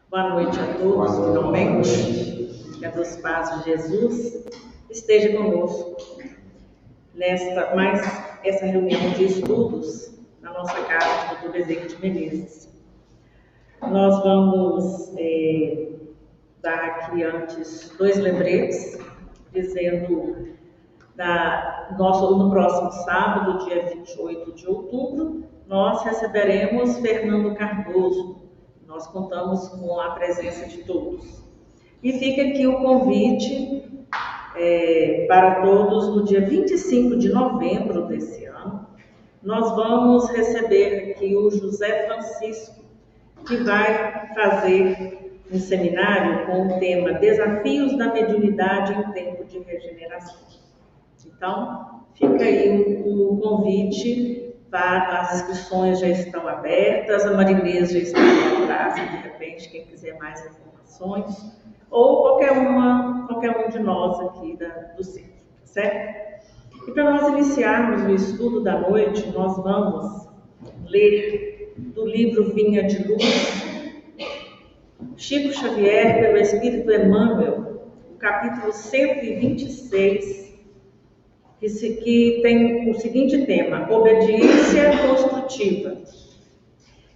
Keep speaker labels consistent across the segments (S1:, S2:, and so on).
S1: Boa noite a todos, finalmente. Que a dos paz de Jesus esteja conosco essa reunião de estudos na nossa casa do Dr. Bezerra de Menezes. Nós vamos dar aqui antes 2 lembretes, dizendo no próximo sábado, dia 28 de outubro, nós receberemos Fernando Cardoso. Nós contamos com a presença de todos. E fica aqui o convite para todos no dia 25 de novembro desse ano. Nós vamos receber aqui o José Francisco, que vai fazer um seminário com o tema Desafios da Mediunidade em Tempo de Regeneração. Então, fica aí o convite. As inscrições já estão abertas, a Marinês já está aí atrás, de repente, quem quiser mais informações, ou qualquer um de nós aqui do centro, certo? E para nós iniciarmos o estudo da noite, nós vamos ler do livro Vinha de Luz, Chico Xavier, pelo Espírito Emmanuel, o capítulo 126, que tem o seguinte tema: obediência construtiva.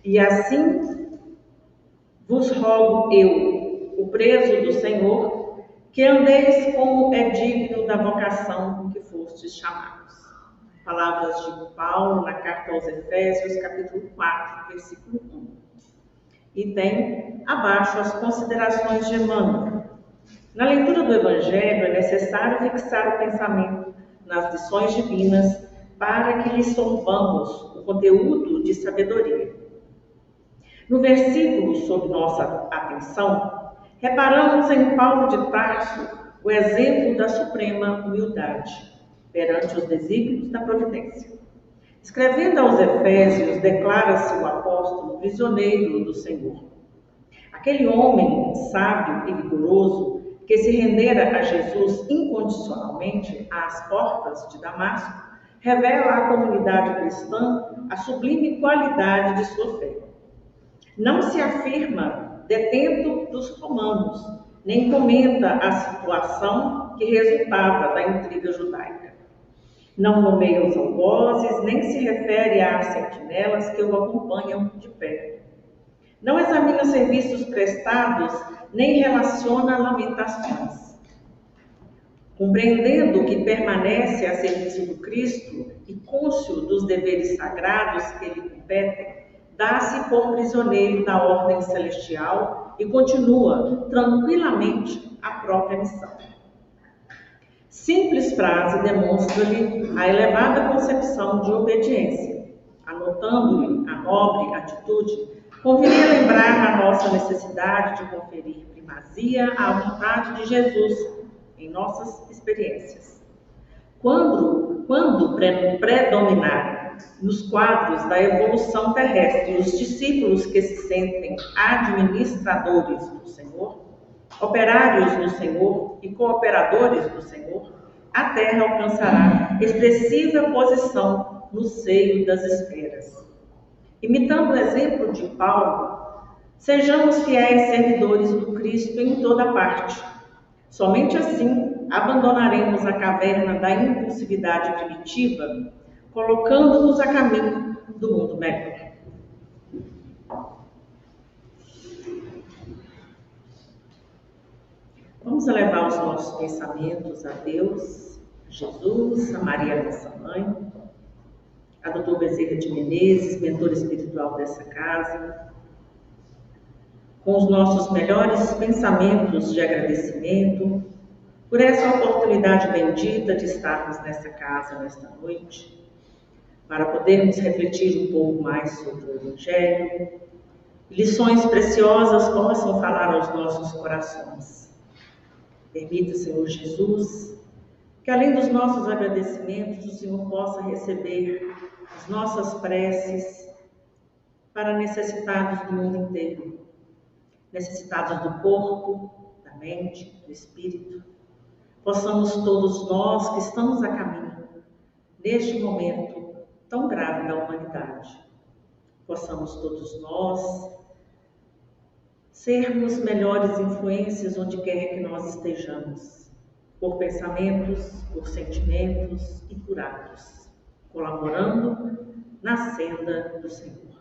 S1: E assim vos rogo eu, o preso do Senhor, que andeis como é digno da vocação com que fostes chamados. Palavras de Paulo na carta aos Efésios, capítulo 4, versículo 1. E tem abaixo as considerações de Emmanuel. Na leitura do Evangelho é necessário fixar o pensamento nas lições divinas para que lhes solvamos o conteúdo de sabedoria. No versículo sob nossa atenção, reparamos em Paulo de Tarso o exemplo da suprema humildade perante os desígnios da providência. Escrevendo aos Efésios, declara-se o apóstolo prisioneiro do Senhor. Aquele homem sábio e vigoroso que se rendera a Jesus incondicionalmente às portas de Damasco, revela à comunidade cristã a sublime qualidade de sua fé. Não se afirma detento dos romanos, nem comenta a situação que resultava da intriga judaica. Não nomeia os algozes, nem se refere às sentinelas que o acompanham de perto. Não examina serviços prestados, nem relaciona lamentações. Compreendendo que permanece a serviço do Cristo e cônscio dos deveres sagrados que lhe competem, dá-se por prisioneiro da ordem celestial e continua tranquilamente a própria missão. Simples frase demonstra-lhe a elevada concepção de obediência. Anotando-lhe a nobre atitude, conviria lembrar a nossa necessidade de conferir primazia à vontade de Jesus em nossas experiências. Quando predominarem nos quadros da evolução terrestre os discípulos que se sentem administradores do Senhor, operários do Senhor e cooperadores do Senhor, a Terra alcançará expressiva posição no seio das esferas. Imitando o exemplo de Paulo, sejamos fiéis servidores do Cristo em toda parte. Somente assim abandonaremos a caverna da impulsividade primitiva, colocando-nos a caminho do mundo melhor. Vamos elevar os nossos pensamentos a Deus, a Jesus, a Maria, nossa mãe, a Dr. Bezerra de Menezes, mentor espiritual dessa casa, com os nossos melhores pensamentos de agradecimento por essa oportunidade bendita de estarmos nessa casa nesta noite, para podermos refletir um pouco mais sobre o Evangelho, lições preciosas possam falar aos nossos corações. Permita, Senhor Jesus, que além dos nossos agradecimentos, o Senhor possa receber as nossas preces para necessitados do mundo inteiro, necessitados do corpo, da mente, do espírito. Possamos todos nós que estamos a caminho, neste momento tão grave da humanidade, possamos todos nós sermos melhores influências onde quer que nós estejamos, por pensamentos, por sentimentos e por atos, colaborando na senda do Senhor.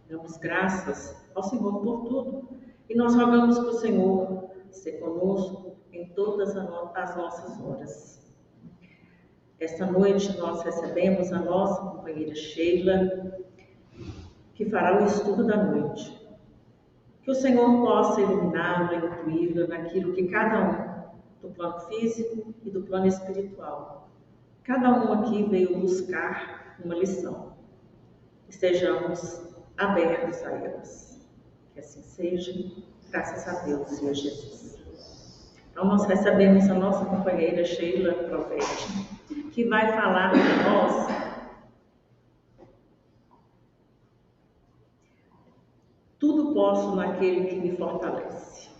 S1: Damos graças ao Senhor por tudo e nós rogamos para o Senhor ser conosco em todas as nossas horas. Esta noite nós recebemos a nossa companheira Sheila, que fará o estudo da noite. Que o Senhor possa iluminá-la, incluí-la naquilo que cada um, do plano físico e do plano espiritual, cada um aqui veio buscar uma lição. Estejamos abertos a elas. Que assim seja, graças a Deus e a Jesus. Então nós recebemos a nossa companheira Sheila Profete, que vai falar para nós tudo posso naquele que me fortalece.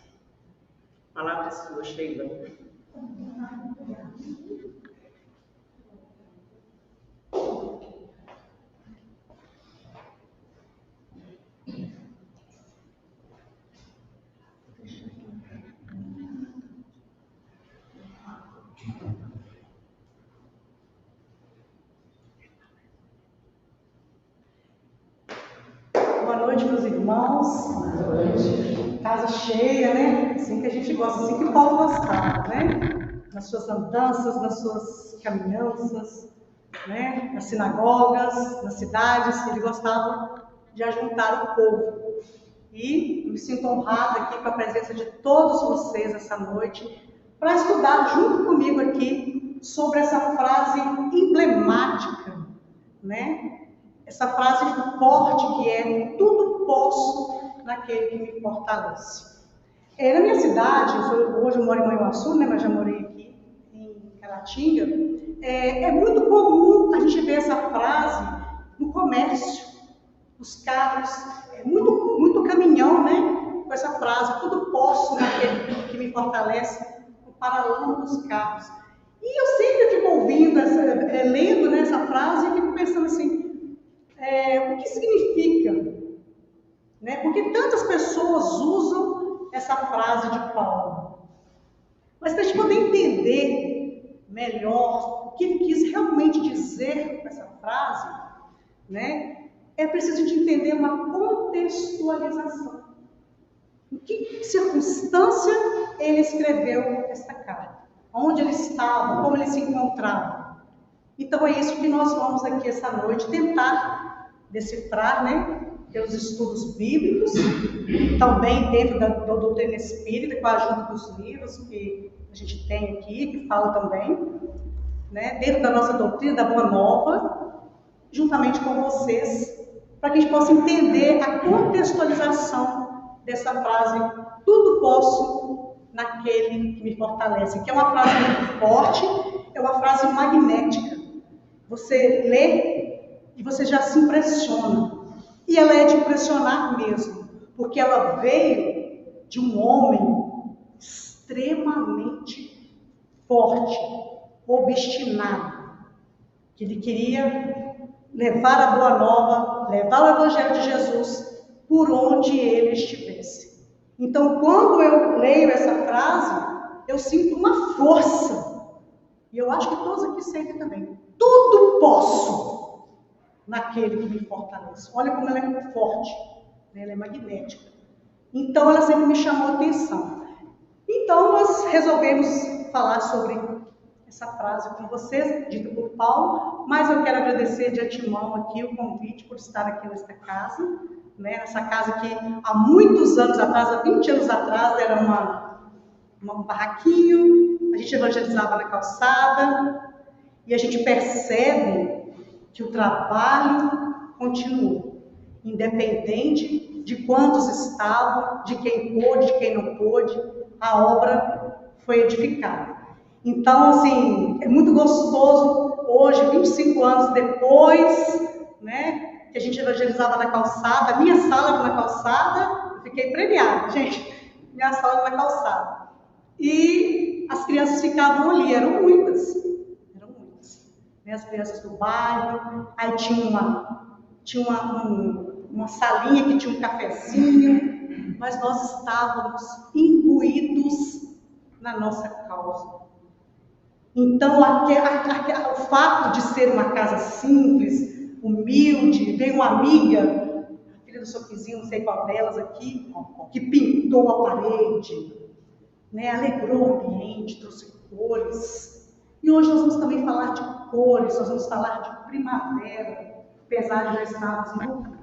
S1: Palavra sua, Sheila.
S2: Boa noite, meus irmãos. Boa noite. Casa cheia, né? Assim que a gente gosta, assim que Paulo gostava, né? Nas suas andanças, nas suas caminhanças, né? Nas sinagogas, nas cidades, ele gostava de ajuntar o povo. E me sinto honrada aqui com a presença de todos vocês essa noite para estudar junto comigo aqui sobre essa frase emblemática, né? Essa frase forte que é: tudo posso naquele que me fortalece. Na minha cidade, hoje eu moro em Manhuaçu, né, mas já morei aqui em Caratinga, é muito comum a gente ver essa frase no comércio, nos carros, muito caminhão, né, com essa frase: tudo posso naquele que me fortalece, no paralama dos carros. E eu sempre fico ouvindo, lendo, né, essa frase e fico pensando assim, o que significa? Né? Porque tantas pessoas usam essa frase de Paulo. Mas para a gente poder entender melhor o que ele quis realmente dizer com essa frase, né, é preciso a gente entender uma contextualização. Em que circunstância ele escreveu essa carta? Onde ele estava? Como ele se encontrava? Então é isso que nós vamos aqui essa noite tentar decifrar, né, pelos estudos bíblicos, também dentro da doutrina espírita, com a ajuda dos livros que a gente tem aqui, que fala também, né, dentro da nossa doutrina, da Boa Nova, juntamente com vocês, para que a gente possa entender a contextualização dessa frase: tudo posso naquele que me fortalece, que é uma frase muito forte, é uma frase magnética. Você lê e você já se impressiona. E ela é de impressionar mesmo, porque ela veio de um homem extremamente forte, obstinado, que ele queria levar a Boa Nova, levar o Evangelho de Jesus por onde ele estivesse. Então, quando eu leio essa frase, eu sinto uma força. E eu acho que todos aqui sentem também. Tudo posso naquele que me fortalece. Olha como ela é forte, né? Ela é magnética. Então, ela sempre me chamou a atenção. Então, nós resolvemos falar sobre essa frase com vocês, dita por Paulo, mas eu quero agradecer de antemão aqui o convite por estar aqui nesta casa, né? Nessa casa que há muitos anos atrás, há 20 anos atrás, era um barraquinho, a gente evangelizava na calçada, e a gente percebe que o trabalho continuou, independente de quantos estavam, de quem pôde, de quem não pôde, a obra foi edificada. Então, assim, é muito gostoso hoje, 25 anos depois, né, que a gente evangelizava na calçada, minha sala era na calçada, eu fiquei premiada, gente, minha sala era na calçada. E as crianças ficavam ali, eram muitas. As crianças do bairro, aí tinha tinha uma salinha que tinha um cafezinho, mas nós estávamos imbuídos na nossa causa. Então, o fato de ser uma casa simples, humilde, veio uma amiga, a filha do Soquizinho, não sei qual delas aqui, que pintou a parede, né, alegrou o ambiente, trouxe cores. E hoje nós vamos também falar de cores, nós vamos falar de primavera, apesar de já estarmos em outubro.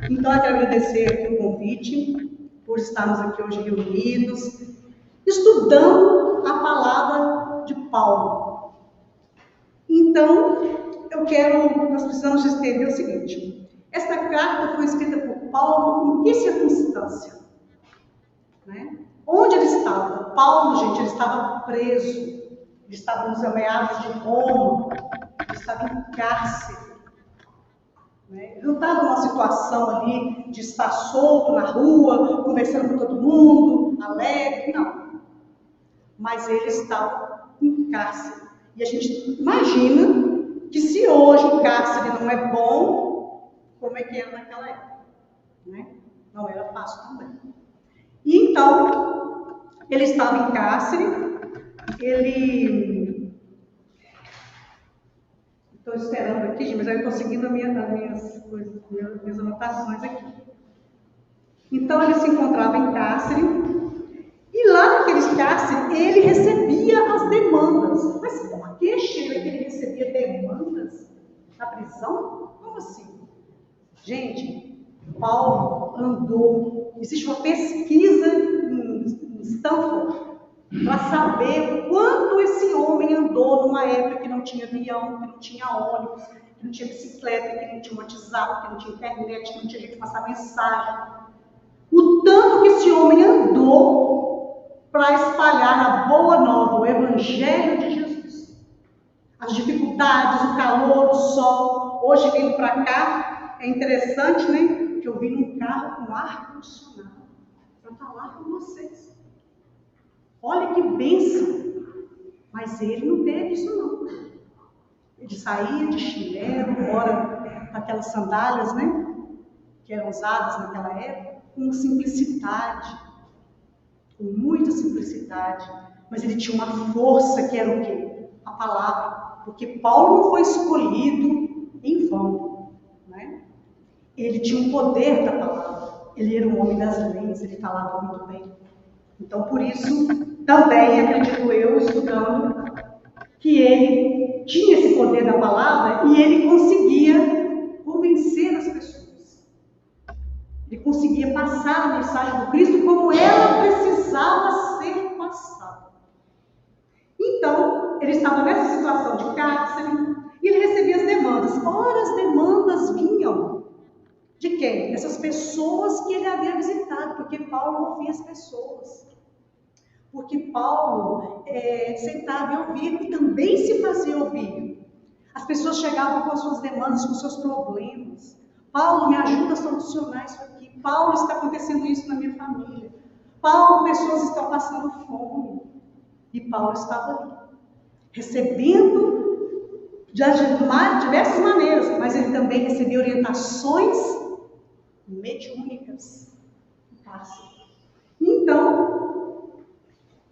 S2: Então, eu quero agradecer aqui o convite, por estarmos aqui hoje reunidos, estudando a palavra de Paulo. Então, nós precisamos entender o seguinte: esta carta foi escrita por Paulo em que circunstância? Né? Onde ele estava? Paulo, gente, ele estava preso, ele estava nos ameaços de Roma, ele estava em cárcere. Né? Ele não estava numa situação ali de estar solto na rua, conversando com todo mundo, alegre, não. Mas ele estava em cárcere. E a gente imagina que se hoje o cárcere não é bom, como é que era naquela época? Né? Não era fácil também. E então, ele estava em cárcere, estou esperando aqui, mas eu estou seguindo as minhas anotações aqui. Então, ele se encontrava em cárcere, e lá naquele cárcere, ele recebia as demandas. Mas por que, Sheila, que ele recebia demandas na prisão? Como assim? Gente, Paulo andou, existe uma pesquisa em Stanford para saber quanto esse homem andou numa época que não tinha avião, que não tinha ônibus, que não tinha bicicleta, que não tinha WhatsApp, que não tinha internet, que não tinha jeito de passar mensagem. O tanto que esse homem andou para espalhar a boa nova, o Evangelho de Jesus. As dificuldades, o calor, o sol. Hoje, vindo para cá, é interessante, né? Que eu vim num carro com ar-condicionado para falar com vocês. Olha que bênção! Mas ele não teve isso, não. Ele saía de chinelo, ora com aquelas sandálias, né? Que eram usadas naquela época, com simplicidade. Com muita simplicidade, mas ele tinha uma força que era o quê? A palavra, porque Paulo não foi escolhido em vão, né? Ele tinha um poder da palavra, ele era um homem das leis, ele falava muito bem. Então, por isso, também acredito eu, estudando, que ele tinha esse poder da palavra e ele conseguia convencer as pessoas. Ele conseguia passar a mensagem do Cristo como ela precisava ser passada. Então, ele estava nessa situação de cárcere e ele recebia as demandas. Ora, as demandas vinham de quem? Dessas pessoas que ele havia visitado, porque Paulo ouvia as pessoas. Porque Paulo sentava e ouvia e também se fazia ouvir. As pessoas chegavam com as suas demandas, com os seus problemas. Paulo, me ajuda a solucionar isso aqui. Paulo, está acontecendo isso na minha família. Paulo, pessoas estão passando fome. E Paulo estava ali, recebendo de diversas maneiras, mas ele também recebia orientações mediúnicas. Então,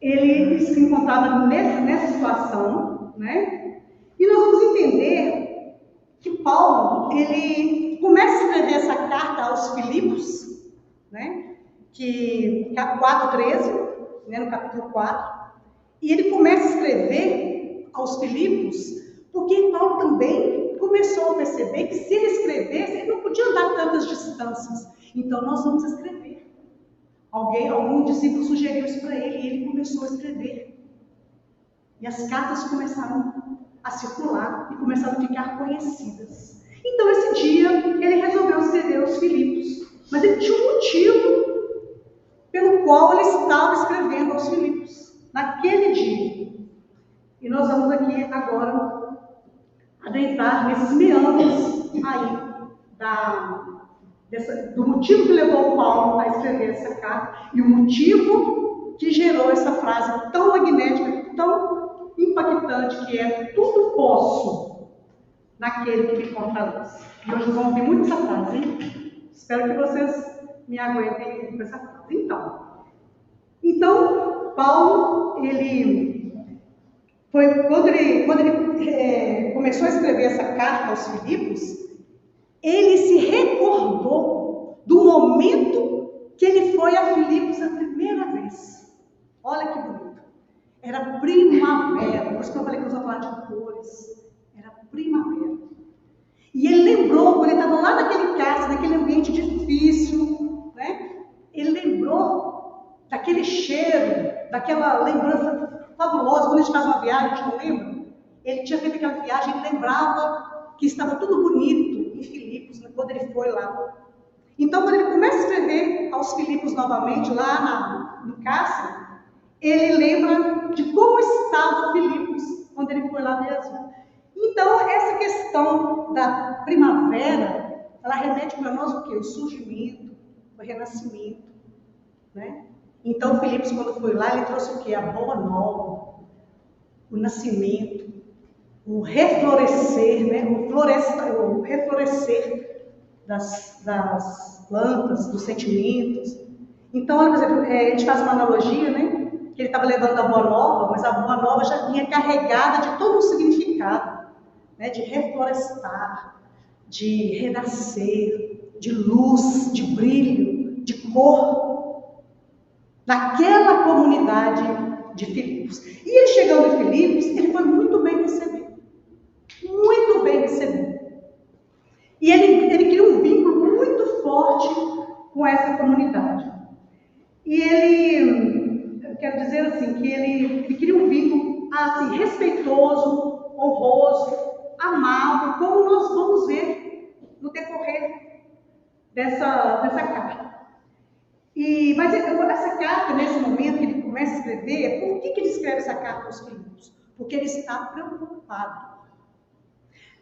S2: ele se encontrava nessa situação, né? E nós vamos entender que Paulo, ele começa a escrever essa carta aos Filipos, né? Que 4:13, né? No capítulo 4, e ele começa a escrever aos Filipos, porque Paulo também começou a perceber que se ele escrevesse, ele não podia andar tantas distâncias. Então nós vamos escrever. Algum discípulo sugeriu isso para ele e ele começou a escrever. E as cartas começaram a circular e começaram a ficar conhecidas. Então, esse dia, ele resolveu escrever aos Filipos. Mas ele tinha um motivo pelo qual ele estava escrevendo aos Filipos, naquele dia. E nós vamos aqui agora adentrar nesses meandros aí do motivo que levou Paulo a escrever essa carta e o motivo que gerou essa frase tão magnética, tão impactante, que é tudo posso naquele que me fortalece. E hoje nós vamos ver muito essa frase, hein? Espero que vocês me aguentem com essa frase. Então Paulo, ele foi, quando ele começou a escrever essa carta aos Filipos, ele se recordou do momento que ele foi a Filipos a primeira vez. Olha que bonito. Era primavera, por isso que eu falei que nós vamos falar de cores. Era primavera. E ele lembrou, quando ele estava lá naquele cárcere, naquele ambiente difícil, né? Ele lembrou daquele cheiro, daquela lembrança fabulosa. Quando a gente faz uma viagem, a gente não lembra? Ele tinha feito aquela viagem, ele lembrava que estava tudo bonito em Filipos, quando ele foi lá. Então, quando ele começa a escrever aos Filipos novamente, lá no cárcere, ele lembra de como estava Filipos quando ele foi lá mesmo. Então, essa questão da primavera, ela remete para nós o quê? O surgimento, o renascimento, né? Então, Filipos, quando foi lá, ele trouxe o quê? A boa nova, o nascimento, o reflorescer, né? O reflorescer das plantas, dos sentimentos. Então, por exemplo, a gente faz uma analogia, né? Que ele estava levando a boa nova, mas a boa nova já vinha carregada de todo um significado, né? De reflorestar, de renascer, de luz, de brilho, de cor, naquela comunidade de Filipos. E ele chegando em Filipos, ele foi muito bem recebido. Muito bem recebido. E ele criou um vínculo muito forte com essa comunidade. E eu quero dizer assim, que ele cria um vínculo assim, respeitoso, honroso, amável, como nós vamos ver no decorrer dessa carta. Mas essa carta, nesse momento que ele começa a escrever, por que ele escreve essa carta aos Filipos? Porque ele está preocupado.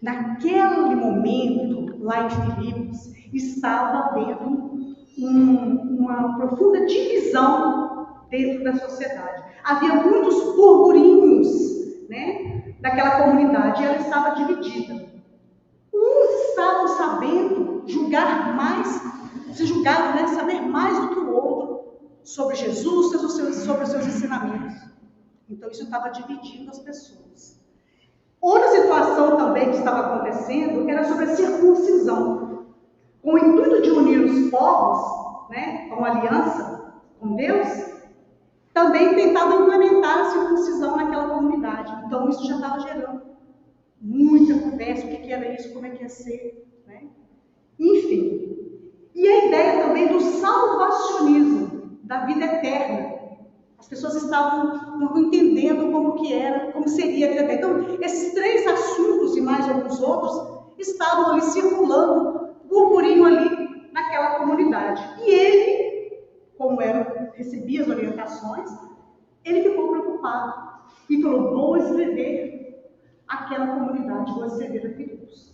S2: Naquele momento, lá em Filipos, estava havendo uma profunda divisão dentro da sociedade. Havia muitos burburinhos, né, daquela comunidade, e ela estava dividida. Uns estavam sabendo julgar mais, se julgavam, né, saber mais do que o outro sobre Jesus, sobre os seus ensinamentos. Então isso estava dividindo as pessoas. Outra situação também que estava acontecendo era sobre a circuncisão. Com o intuito de unir os povos, né, com aliança com Deus, também tentavam implementar a circuncisão naquela comunidade. Então isso já estava gerando muita conversa, o que era isso, como é que ia ser, né? Enfim. E a ideia também do salvacionismo, da vida eterna. As pessoas não entendendo como seria a vida eterna. Então, esses três assuntos e mais alguns outros estavam ali circulando, burburinho ali naquela comunidade. E ele, como recebia as orientações, ele ficou preocupado e falou: vou escrever aquela comunidade, vou escrever a Filipos.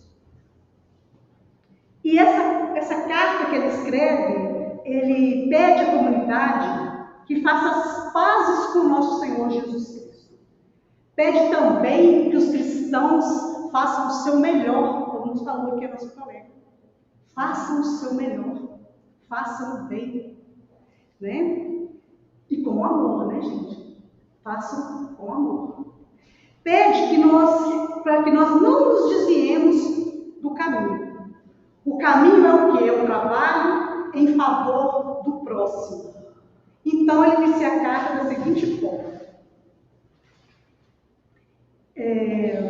S2: E essa carta que ele escreve, ele pede à comunidade que faça as pazes com o nosso Senhor Jesus Cristo. Pede também que os cristãos façam o seu melhor, como nos falou aqui a nossa colega. Façam o seu melhor, façam o bem, né? E com amor, né, gente? Façam com amor. Pede para que nós não nos desviemos do caminho. O caminho é o quê? É o trabalho em favor do próximo. Então, ele inicia a carta da seguinte forma.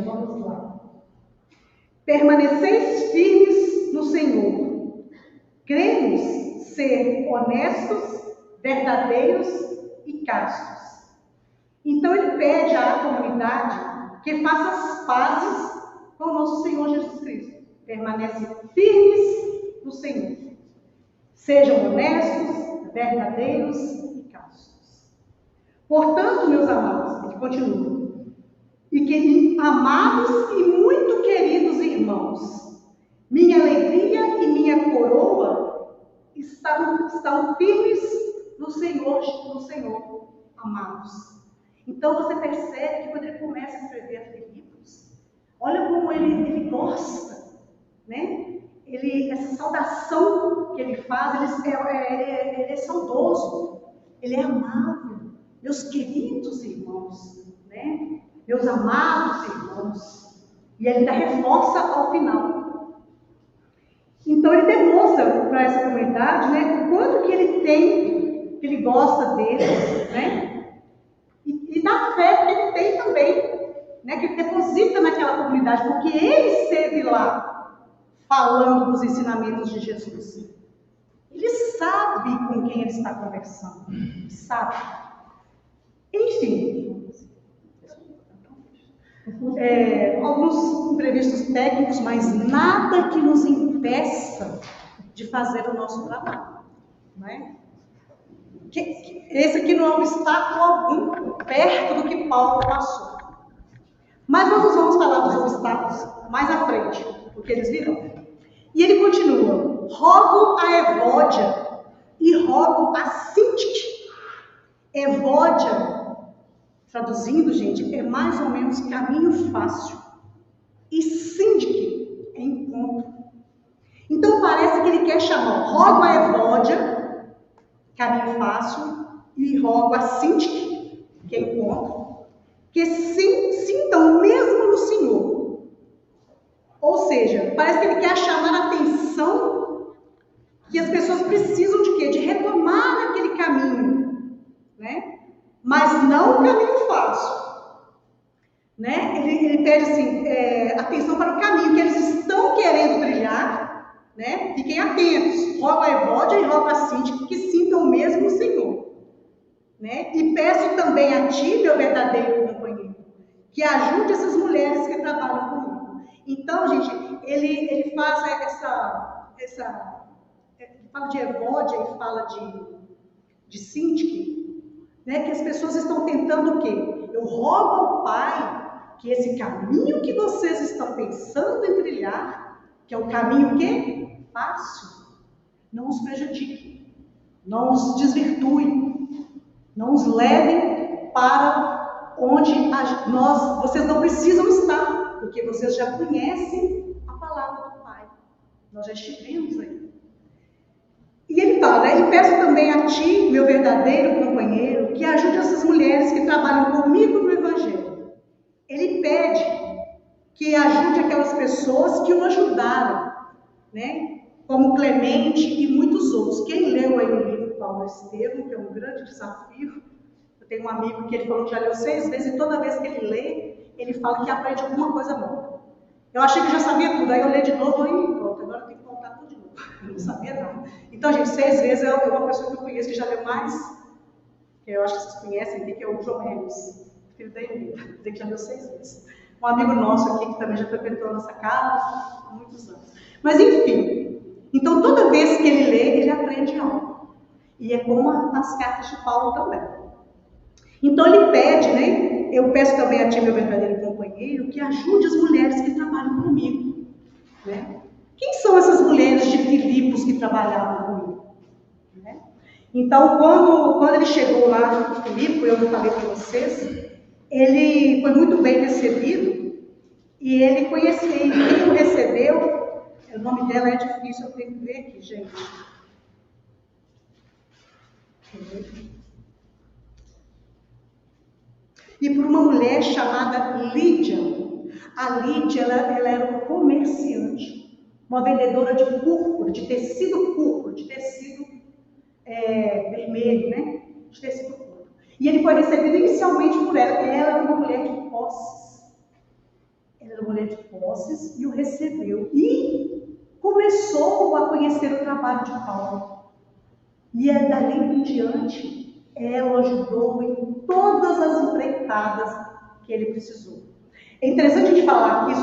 S2: Vamos lá. Permaneceis firmes no Senhor. Cremos ser honestos, verdadeiros e castos. Então, ele pede à comunidade que faça as pazes com o nosso Senhor Jesus Cristo. Permanecem firmes no Senhor. Sejam honestos, verdadeiros e castos. Portanto, meus amados, ele continua, amados e muito queridos irmãos, minha alegria e minha coroa estão firmes no Senhor, amados. Então você percebe que quando ele começa a escrever a Filipos, Olha como ele gosta, né? Essa saudação que ele faz, ele é saudoso, ele é amável. Meus queridos irmãos, né? Meus amados irmãos. E ele ainda reforça ao final. Então ele demonstra para essa comunidade, né, o quanto que ele tem, que ele gosta deles, né? E da fé que ele tem também, né, que ele deposita naquela comunidade, porque ele esteve lá falando dos ensinamentos de Jesus. Ele sabe com quem ele está conversando, sabe. Enfim, alguns imprevistos técnicos, mas nada que nos impeça de fazer o nosso trabalho, né? Esse aqui não é um obstáculo algum perto do que Paulo passou. Mas nós vamos falar dos obstáculos mais à frente, porque eles virão. E ele continua: rogo a Evódia e rogo a Sintique. Evódia, traduzindo, gente, é mais ou menos caminho fácil. E Sintique é encontro. Então parece que ele quer chamar rogo a Evódia, caminho fácil, e rogo a Sintique, que é encontro, que sintam mesmo no Senhor. Ou seja, parece que ele quer chamar a atenção que as pessoas precisam de quê? De retomar aquele caminho, né? Mas não o caminho fácil, né? Ele pede assim, atenção para o caminho que eles estão querendo trilhar, né? Fiquem atentos. Rogo a Evódia e rogo a Sintique que sintam mesmo o Senhor, né? E peço também a ti, meu verdadeiro companheiro, que ajude essas mulheres que trabalham comigo. Então, gente, ele faz ele fala de Evódia e fala de Sintique, né? Que as pessoas estão tentando o quê? Eu rogo ao Pai que esse caminho que vocês estão pensando em trilhar, que é o caminho que fácil, não os prejudique, não os desvirtue, não os levem para onde vocês não precisam estar, porque vocês já conhecem a palavra do Pai. Nós já estivemos aí. E ele fala, né? E peço também a ti, meu verdadeiro companheiro, que ajude essas mulheres que trabalham comigo no Evangelho. Ele pede que ajude aquelas pessoas que o ajudaram, né? Como Clemente e muitos outros. Quem leu aí o livro Paulo Estevam, que é um grande desafio. Eu tenho um amigo que ele falou que já leu 6 vezes e toda vez que ele lê, ele fala que aprende alguma coisa nova. Eu achei que já sabia tudo, aí eu leio de novo e pronto, agora eu tenho que voltar tudo de novo. Eu não sabia nada. Então, gente, 6 vezes é uma pessoa que eu conheço que já leu mais, que eu acho que vocês conhecem, que é o João Reis, filho da Emília, que já leu 6 vezes. Um amigo nosso aqui, que também já frequentou a nossa casa há muitos anos. Mas, enfim, então toda vez que ele lê, ele aprende algo. E é como as cartas de Paulo também. Então ele pede, né? Eu peço também a ti, meu verdadeiro companheiro, que ajude as mulheres que trabalham comigo, né? Quem são essas mulheres de Filipos que trabalhavam comigo? Né? Então, quando ele chegou lá em Filipe, eu falei para vocês, ele foi muito bem recebido e ele conhecia, e quem o recebeu, o nome dela é difícil, eu tenho que ver aqui, gente. E por uma mulher chamada Lídia. A Lídia, ela era uma comerciante, uma vendedora de púrpura, de tecido púrpura, de tecido vermelho, né? De tecido púrpura. E ele foi recebido inicialmente por ela. Ela era uma mulher de posses. Ela era uma mulher de posses e o recebeu. E começou a conhecer o trabalho de Paulo. E dali em diante, ela ajudou em todas as empreitadas que ele precisou. É interessante a gente falar aqui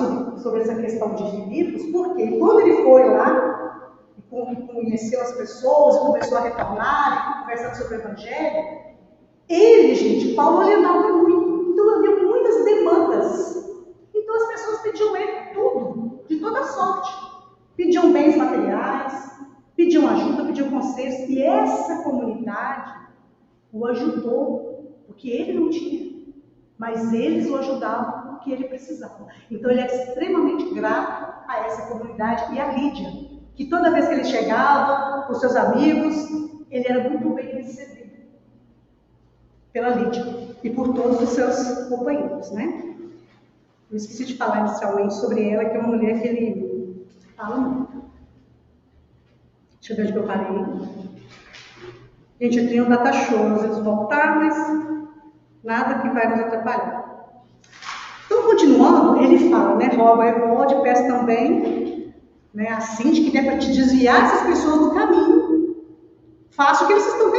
S2: sobre essa questão de Filipos, porque quando ele foi lá e conheceu as pessoas, começou a retornar, conversando sobre o Evangelho, Paulo orientava muito, então havia muitas demandas. Então as pessoas pediam a ele tudo, de toda sorte. Pediam bens materiais, pediam ajuda, pediam conselhos, e essa comunidade o ajudou, porque ele não tinha, mas eles o ajudavam que ele precisava. Então ele é extremamente grato a essa comunidade e a Lídia, que toda vez que ele chegava com seus amigos, ele era muito bem recebido pela Lídia e por todos os seus companheiros, né? Eu esqueci de falar inicialmente sobre ela, que é uma mulher que ele fala muito. Deixa eu ver onde que eu parei. Gente, eu tenho um data show, nós vamos voltar, mas nada que vai nos atrapalhar. Então, continuando, ele fala, né? Roga Evode, peço também, né, a síndica, que é para te desviar essas pessoas do caminho. Faça o que eles estão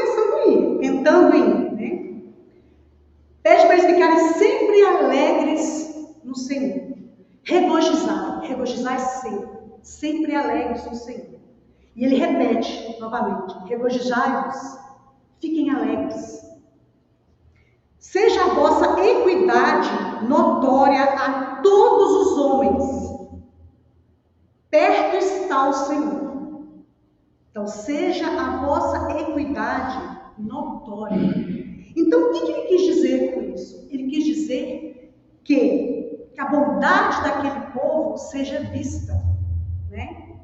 S2: tentando ir, né? Pede para eles ficarem sempre alegres no Senhor. Regozijai sempre alegres no Senhor. E ele repete novamente, regozijai-vos, fiquem alegres. Seja a vossa equidade notória a todos os homens. Perto está o Senhor. Então, seja a vossa equidade notória. Então, o que ele quis dizer com isso? Ele quis dizer que a bondade daquele povo seja vista, né?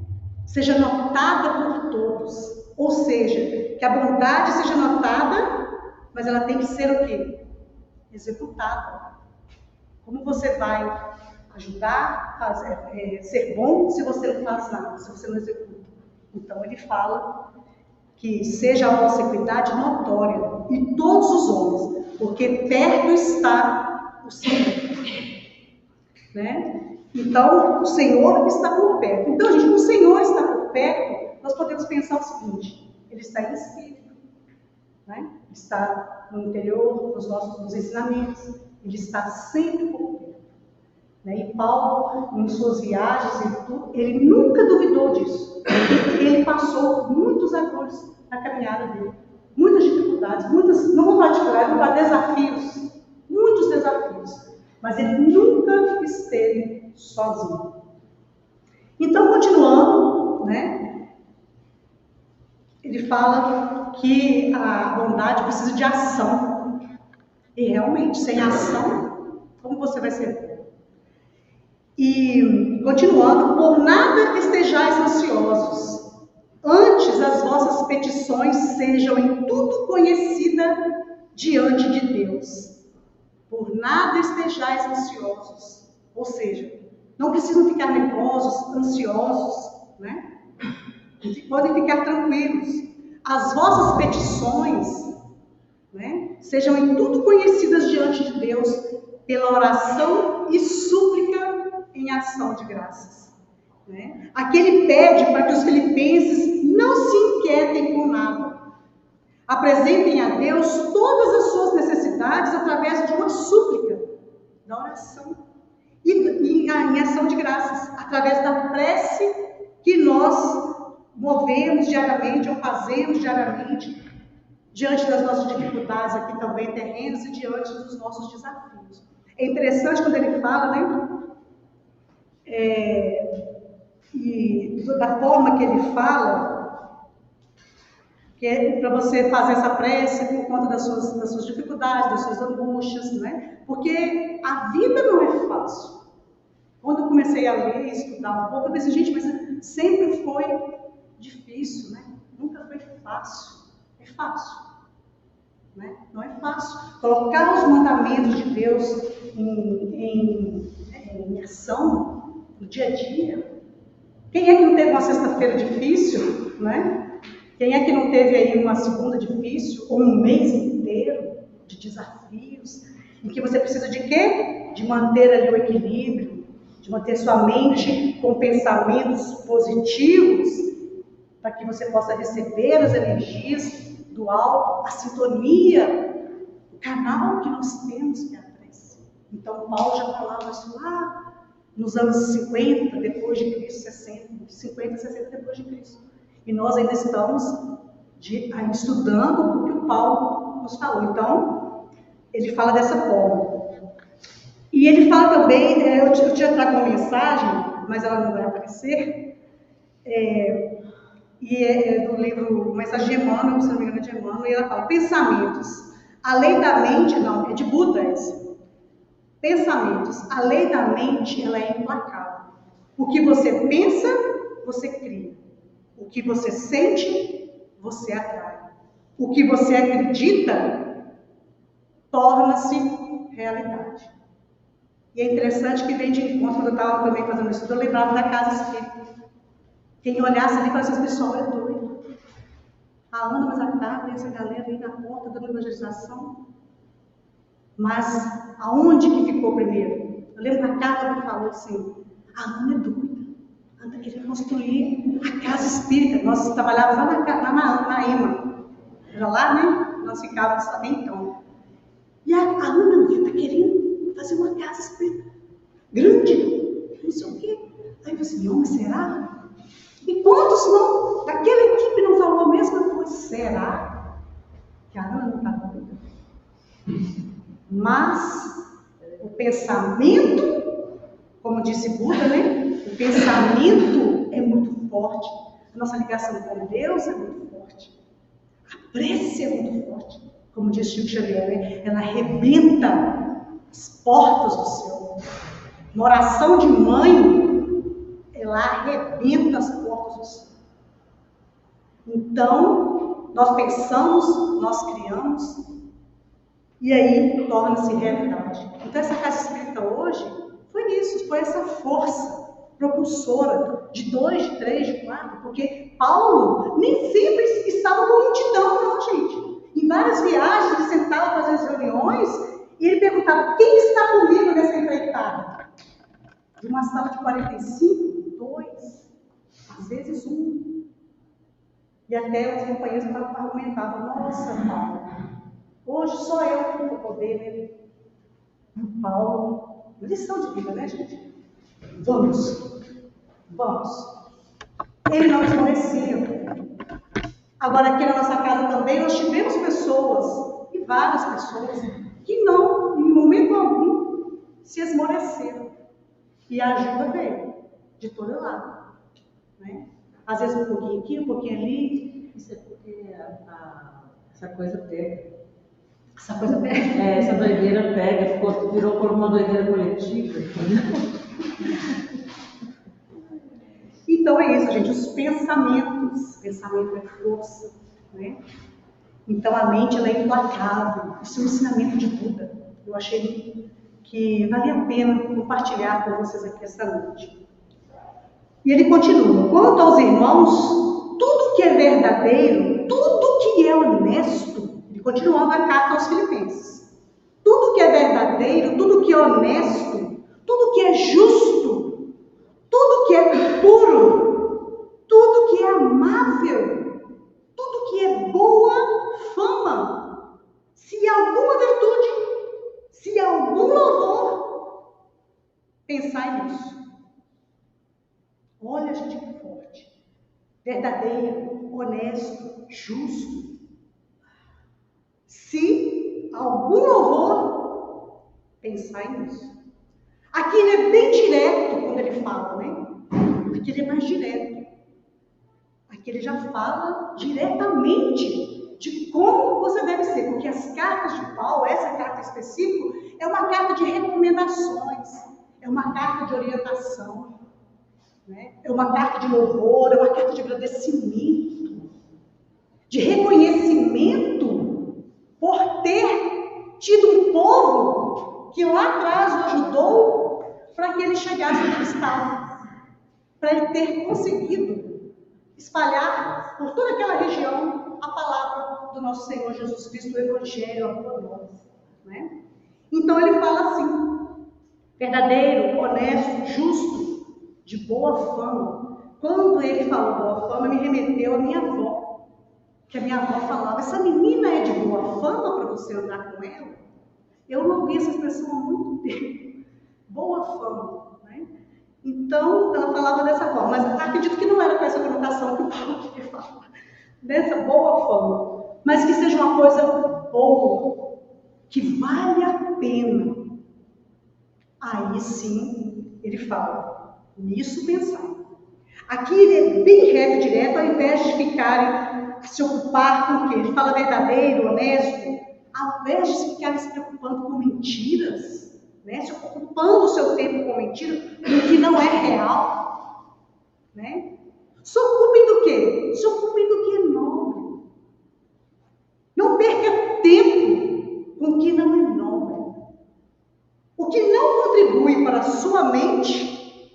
S2: Seja notada por todos. Ou seja, que a bondade seja notada, mas ela tem que ser o quê? Executada. Como você vai ajudar a ser bom se você não faz nada, se você não executa? Então ele fala que seja a vossa equidade notória, e todos os homens, porque perto está o Senhor, né? Então o Senhor está por perto. Então, gente, o Senhor está por perto, nós podemos pensar o seguinte: ele está em espírito, né? Está no interior dos nossos ensinamentos, ele está sempre por perto, né? E Paulo, em suas viagens e tudo, ele nunca duvidou disso. Ele passou muitos agores na caminhada dele, muitas dificuldades, não vou falar dificuldades, vou falar desafios, muitos desafios, mas ele nunca esteve sozinho. Então, continuando, né? Ele fala que a bondade precisa de ação. E realmente, sem ação, como você vai ser bom? E, continuando, por nada estejais ansiosos. Antes as vossas petições sejam em tudo conhecidas diante de Deus. Por nada estejais ansiosos. Ou seja, não precisam ficar nervosos, ansiosos, né? Podem ficar tranquilos. As vossas petições, né, sejam em tudo conhecidas diante de Deus pela oração e súplica em ação de graças. Né? Aqui ele pede para que os filipenses não se inquietem com nada. Apresentem a Deus todas as suas necessidades através de uma súplica, da oração e em ação de graças, através da prece que nós movemos diariamente ou fazemos diariamente diante das nossas dificuldades aqui também terrenas e diante dos nossos desafios. É interessante quando ele fala, né? E da forma que ele fala, que é para você fazer essa prece por conta das suas dificuldades, das suas angústias, né? Porque a vida não é fácil. Quando eu comecei a ler e estudar um pouco, eu pensei, gente, mas sempre foi difícil, né? Nunca foi fácil. É fácil, né? Não é fácil. Colocar os mandamentos de Deus em ação no dia a dia. Quem é que não teve uma sexta-feira difícil, né? Quem é que não teve aí uma segunda difícil, ou um mês inteiro de desafios, em que você precisa de quê? De manter ali o equilíbrio, de manter sua mente com pensamentos positivos, para que você possa receber as energias do alto, a sintonia, o canal que nós temos que é a prece. Então, Paulo já falava isso lá nos anos 50 depois de Cristo, 50, 60 depois de Cristo. E nós ainda estamos estudando o que o Paulo nos falou. Então, ele fala dessa forma. E ele fala também, eu tinha trago uma mensagem, mas ela não vai aparecer, e é do livro Mensagem de Emmanuel, se não me engano é de Emmanuel, e ela fala, pensamentos, a lei da mente, não, é de Buda esse. Pensamentos. A lei da mente, ela é implacável. O que você pensa, você cria. O que você sente, você atrai. O que você acredita, torna-se realidade. E é interessante que vem de encontro, quando eu estava também fazendo isso, eu lembrava da casa espírita. Quem olhasse ali e falasse, esse pessoal é doido. A Ana, mas à tarde tem essa galera aí na porta dando evangelização. Mas aonde que ficou primeiro? Eu lembro que a Carla me falou assim, a Ana é doida. A Ana está querendo construir a casa espírita. Nós trabalhávamos lá na EMA. Era lá, né? Nós ficávamos até então. E a Ana está querendo fazer uma casa espírita grande, não sei o quê. Aí eu falei assim, não, mas será? E quantos não? Daquela equipe não falou a mesma coisa? Será que a Ana não está doida? Mas o pensamento, como disse Buda, né? O pensamento é muito forte. A nossa ligação com Deus é muito forte. A prece é muito forte. Como diz Chico Xavier, né? Ela arrebenta as portas do céu. Uma oração de mãe, ela arrebenta as portas do céu. Então, nós pensamos, nós criamos, e aí torna-se realidade. Então, essa casa espírita hoje foi isso, foi essa força propulsora de 2, de 3, de 4, porque Paulo nem sempre estava com multidão, não, gente. Em várias viagens, ele sentava fazendo as reuniões e ele perguntava: quem está comigo nessa empreitada? De uma sala de 45, 2, às vezes 1. E até os companheiros argumentavam: nossa, Paulo, hoje só eu que vou poder, né? Paulo, lição de vida, né, gente? Vamos. Ele não esmorecia. Agora, aqui na nossa casa também, nós tivemos pessoas, e várias pessoas, que não, em momento algum, se esmoreceram. E a ajuda veio, de todo lado. Né? Às vezes um pouquinho aqui, um pouquinho ali.
S1: Isso é porque essa coisa pega.
S2: Essa coisa pega?
S1: Essa doideira pega, virou por uma doideira coletiva.
S2: Então é isso, gente, os pensamentos. Pensamento é força, né? Então a mente, ela é implacável. Isso é um ensinamento de Buda. Eu achei que valia a pena compartilhar com vocês aqui esta noite. E ele continua: quanto aos irmãos, tudo que é verdadeiro, tudo que é honesto, ele continuando a carta aos Filipenses, tudo que é verdadeiro, tudo que é honesto, tudo que é justo, tudo que é puro, tudo que é amável, tudo que é boa fama, se há alguma virtude, se há algum louvor, pensai nisso. Olha, gente, que forte. Verdadeiro, honesto, justo. Se algum louvor, pensai nisso. Aqui ele é bem direto quando ele fala, né? Aqui ele é mais direto. Aqui ele já fala diretamente de como você deve ser. Porque as cartas de Paulo, essa carta específica, é uma carta de recomendações. É uma carta de orientação. Né? É uma carta de louvor, é uma carta de agradecimento, de reconhecimento por ter tido um povo que lá atrás o ajudou para que ele chegasse onde ele estava, para ele ter conseguido espalhar por toda aquela região a palavra do nosso Senhor Jesus Cristo, o Evangelho, a boa nova. Né? Então ele fala assim: verdadeiro, honesto, justo, de boa fama. Quando ele falou boa fama, me remeteu à minha avó, que a minha avó falava: essa menina é de boa fama para você andar com ela? Eu não ouvi essa expressão há muito tempo. Boa fama, né? Então, ela falava dessa forma, mas acredito que não era com essa conotação que o Paulo queria falar, dessa boa fama, mas que seja uma coisa boa, que vale a pena. Aí sim, ele fala: nisso pensar. Aqui ele é bem reto e direto, ao invés de ficarem se ocupar com o quê? Ele fala verdadeiro, honesto, ao invés de ficarem se preocupando com mentiras, né? Se ocupando o seu tempo com mentira, o que não é real, né? Se ocupem do quê? Se ocupem do que é nobre. Não perca tempo com o que não é nobre. O que não contribui para a sua mente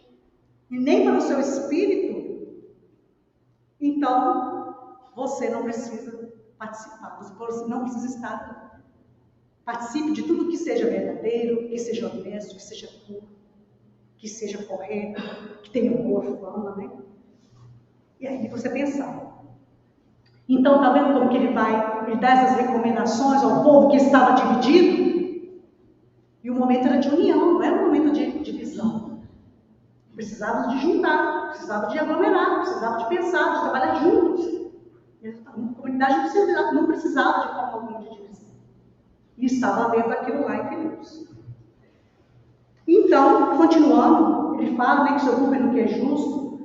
S2: e nem para o seu espírito, então você não precisa participar, você não precisa estar. Participe de tudo que seja verdadeiro, que seja honesto, que seja puro, que seja correto, que tenha boa fama, né? E aí você pensar. Então, tá vendo como que ele dá essas recomendações ao povo que estava dividido? E o momento era de união, não era um momento de divisão. Precisava de juntar, precisava de aglomerar, precisava de pensar, de trabalhar juntos. A comunidade não precisava de forma alguma de divisão. E estava vendo aquilo lá em Filipos. Então, continuando, ele fala, né, que se ocupem no que é justo,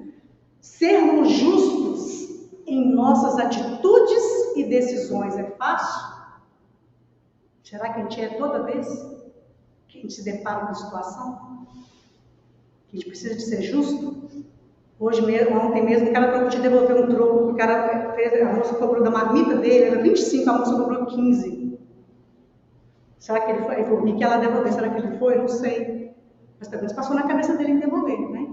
S2: sermos justos em nossas atitudes e decisões é fácil? Será que a gente é toda vez que a gente se depara com uma situação que a gente precisa de ser justo? Hoje mesmo, ontem mesmo, o cara falou que te devolver um troco, o cara fez, a moça cobrou da marmita dele, era 25, a moça cobrou 15. Será que ele foi? Ele falou que ela devolver, será que ele foi? Não sei. Mas pelo menos passou na cabeça dele em devolver, né?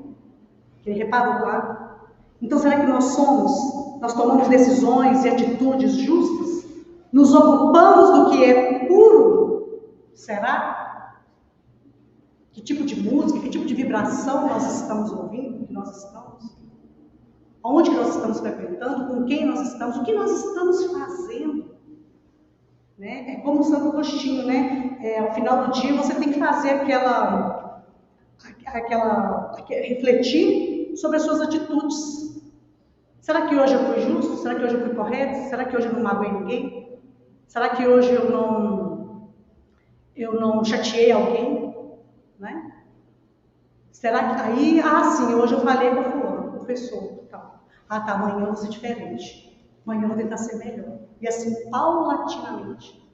S2: Que ele reparou lá. Então será que nós tomamos decisões e atitudes justas? Nos ocupamos do que é puro? Será? Que tipo de música, que tipo de vibração nós estamos ouvindo, que nós estamos? Aonde que nós estamos frequentando, com quem nós estamos, o que nós estamos fazendo? Né? É como o Santo Agostinho, né? Ao final do dia você tem que fazer refletir sobre as suas atitudes. Será que hoje eu fui justo? Será que hoje eu fui correto? Será que hoje eu não magoei ninguém? Será que hoje eu não chateei alguém? Né? Será que aí, sim, hoje eu falei com a fulana, professor, tal. Tá, amanhã eu vou ser diferente. Amanhã eu vou tentar ser melhor. E assim, paulatinamente,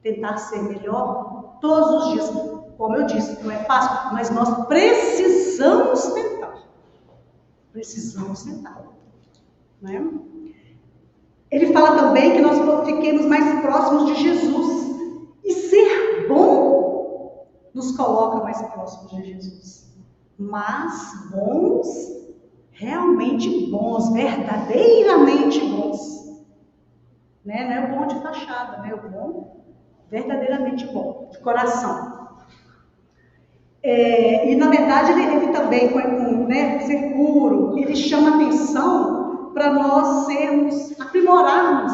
S2: tentar ser melhor todos os dias. Como eu disse, não é fácil, mas nós precisamos tentar. Precisamos tentar. Né? Ele fala também que nós fiquemos mais próximos de Jesus. E ser bom nos coloca mais próximos de Jesus. Mas bons, realmente bons, verdadeiramente bons. Né? Não é o bom de fachada, né? O bom, verdadeiramente bom, de coração. E na verdade ele também, né, ser puro, ele chama atenção para nós aprimorarmos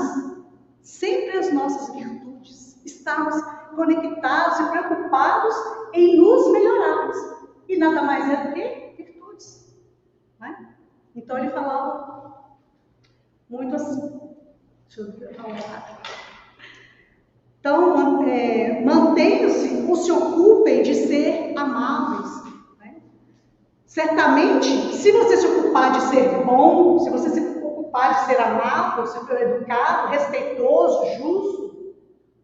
S2: sempre as nossas virtudes, estarmos conectados e preocupados em nos melhorarmos. E nada mais é do que virtudes. Né? Então ele falava muito assim. Deixa eu ver, então, mantenham-se ou se ocupem de ser amáveis. Né? Certamente, se você se ocupar de ser bom, se você se ocupar de ser amável, se for educado, respeitoso, justo,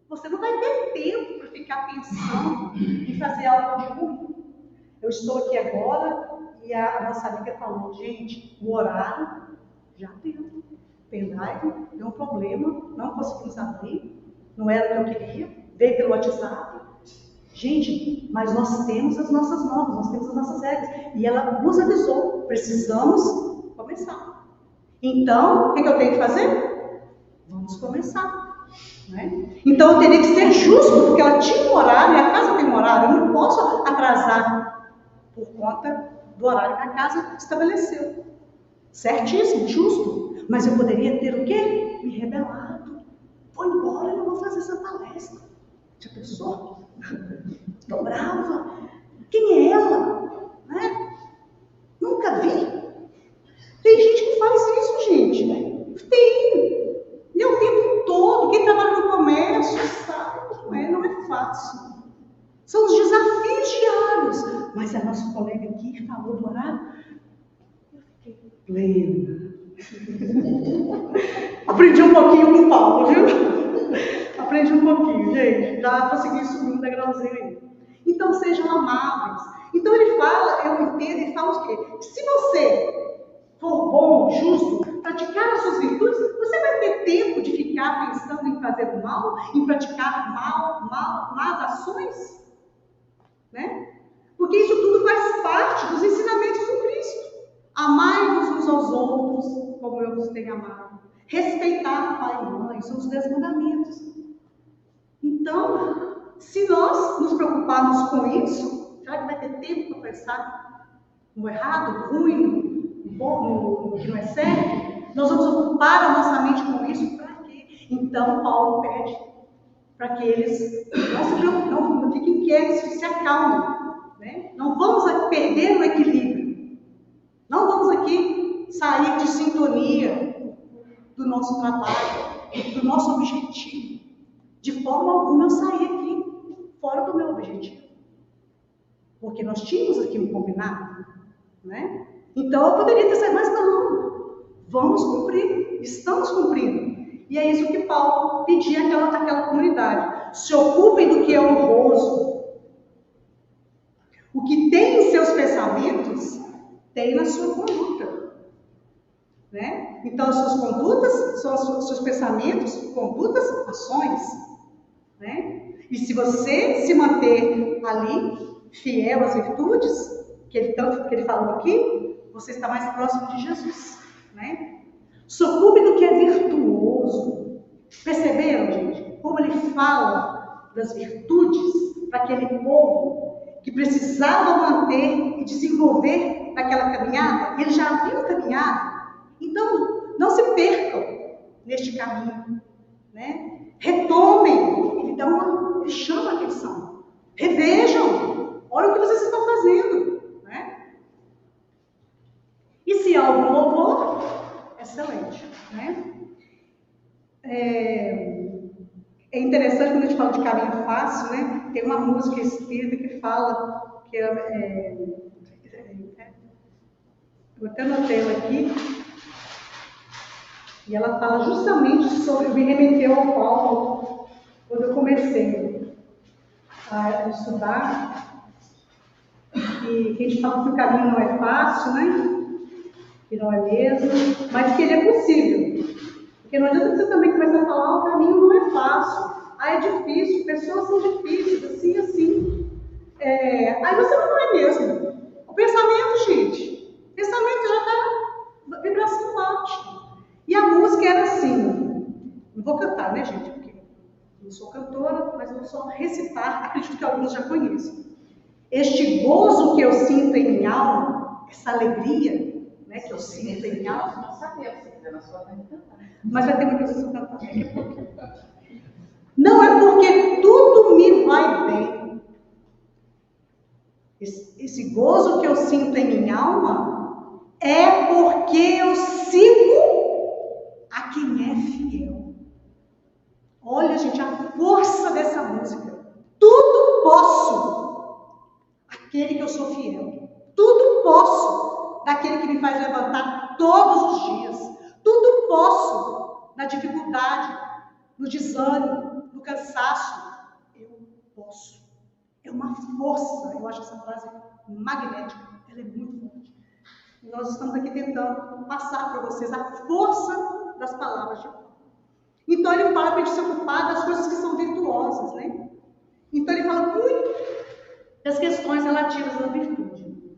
S2: você não vai ter tempo para ficar pensando em fazer algo de ruim. Eu estou aqui agora e a nossa amiga falou, gente, o horário já deu. Pendrive deu um problema, não conseguimos abrir, não era o que eu queria, veio pelo WhatsApp. Gente, mas nós temos as nossas normas, nós temos as nossas regras. E ela nos avisou, precisamos começar. Então, o que eu tenho que fazer? Vamos começar. Né? Então, eu teria que ser justo, porque ela tinha um horário, e a casa tem um horário, eu não posso atrasar por conta do horário que a casa estabeleceu. Certíssimo, justo. Mas eu poderia ter o quê? Me rebelado. Vou embora, eu não vou fazer essa palestra. Já pensou? Estou brava. Quem é ela? Né? Nunca vi. Tem gente que faz isso, gente. Né? Tem. E o tempo todo. Quem trabalha no comércio sabe. Não é fácil. São os desafios diários. Mas a nossa colega aqui falou do horário. Eu fiquei plena. Aprendi um pouquinho com o Paulo, viu? Aprendi um pouquinho, gente. Já consegui subir um degrauzinho aí. Então sejam amáveis. Então ele fala, eu entendo, ele fala o quê? Se você for bom, justo, praticar as suas virtudes, você vai ter tempo de ficar pensando em fazer o mal, em praticar más ações? Né? Porque isso tudo faz parte dos ensinamentos do Cristo. Amai-vos uns aos outros, como eu vos tenho amado. Respeitar pai e mãe, são os 10 mandamentos. Então, se nós nos preocuparmos com isso, será que vai ter tempo para pensar no errado, no ruim, no bom, no que não é certo? Nós vamos ocupar a nossa mente com isso para quê? Então, Paulo pede para que eles não fiquem quietos, se acalmem. Né? Não vamos perder o equilíbrio. Não vamos aqui sair de sintonia do nosso trabalho, do nosso objetivo. De forma alguma eu sair aqui fora do meu objetivo. Porque nós tínhamos aqui um combinado. Né? Então eu poderia ter saído, mas não. Vamos cumprir. Estamos cumprindo. E é isso que Paulo pedia àquela comunidade. Se ocupem do que é honroso. O que tem em seus pensamentos, tem na sua conduta. Né? Então, as suas condutas são os seus pensamentos, condutas, ações. Né? E se você se manter ali, fiel às virtudes, tanto que ele falou aqui, você está mais próximo de Jesus. Né? Se ocupe do que é virtuoso. Perceberam, gente? Como ele fala das virtudes para aquele povo que precisava manter e desenvolver naquela caminhada. Ele já havia caminhado. Então, não se percam neste caminho. Né? Retomem. Ele chama a atenção. Revejam. Olha o que vocês estão fazendo. Né? E se há algum louvor, excelente. Né? É interessante quando a gente fala de caminho fácil, né? Tem uma música espírita que fala, eu até anotei ela aqui, e ela fala justamente sobre, me remeteu ao Paulo, quando eu comecei a estudar, e que a gente fala que o caminho não é fácil, né? Que não é mesmo, mas que ele é possível. Porque não adianta você também começar a falar, o caminho não é fácil, é difícil, pessoas são difíceis, assim, assim. Aí você não é mesmo. O pensamento, gente, o pensamento já está vibração baixa. E a música era assim, não vou cantar, né, gente, porque eu não sou cantora, mas eu vou só recitar, acredito que alguns já conheçam. Este gozo que eu sinto em minha alma, essa alegria, né, que eu sinto em minha alma.
S3: Não sabia, se quiser na sua cantar.
S2: Mas vai ter uma coisa que cantar daqui a pouco. Não é porque tudo me vai bem. Esse gozo que eu sinto em minha alma é porque eu sigo a quem é fiel. Olha, gente, a força dessa música. Tudo posso, aquele que eu sou fiel. Tudo posso, daquele que me faz levantar todos os dias. Tudo posso, na dificuldade, no desânimo, no cansaço. Eu posso. É uma força. Eu acho essa frase magnética. Ela é muito forte. E nós estamos aqui tentando passar para vocês a força das palavras de Paulo. Então ele fala para a gente se ocupar das coisas que são virtuosas, né? Então ele fala muito das questões relativas à virtude.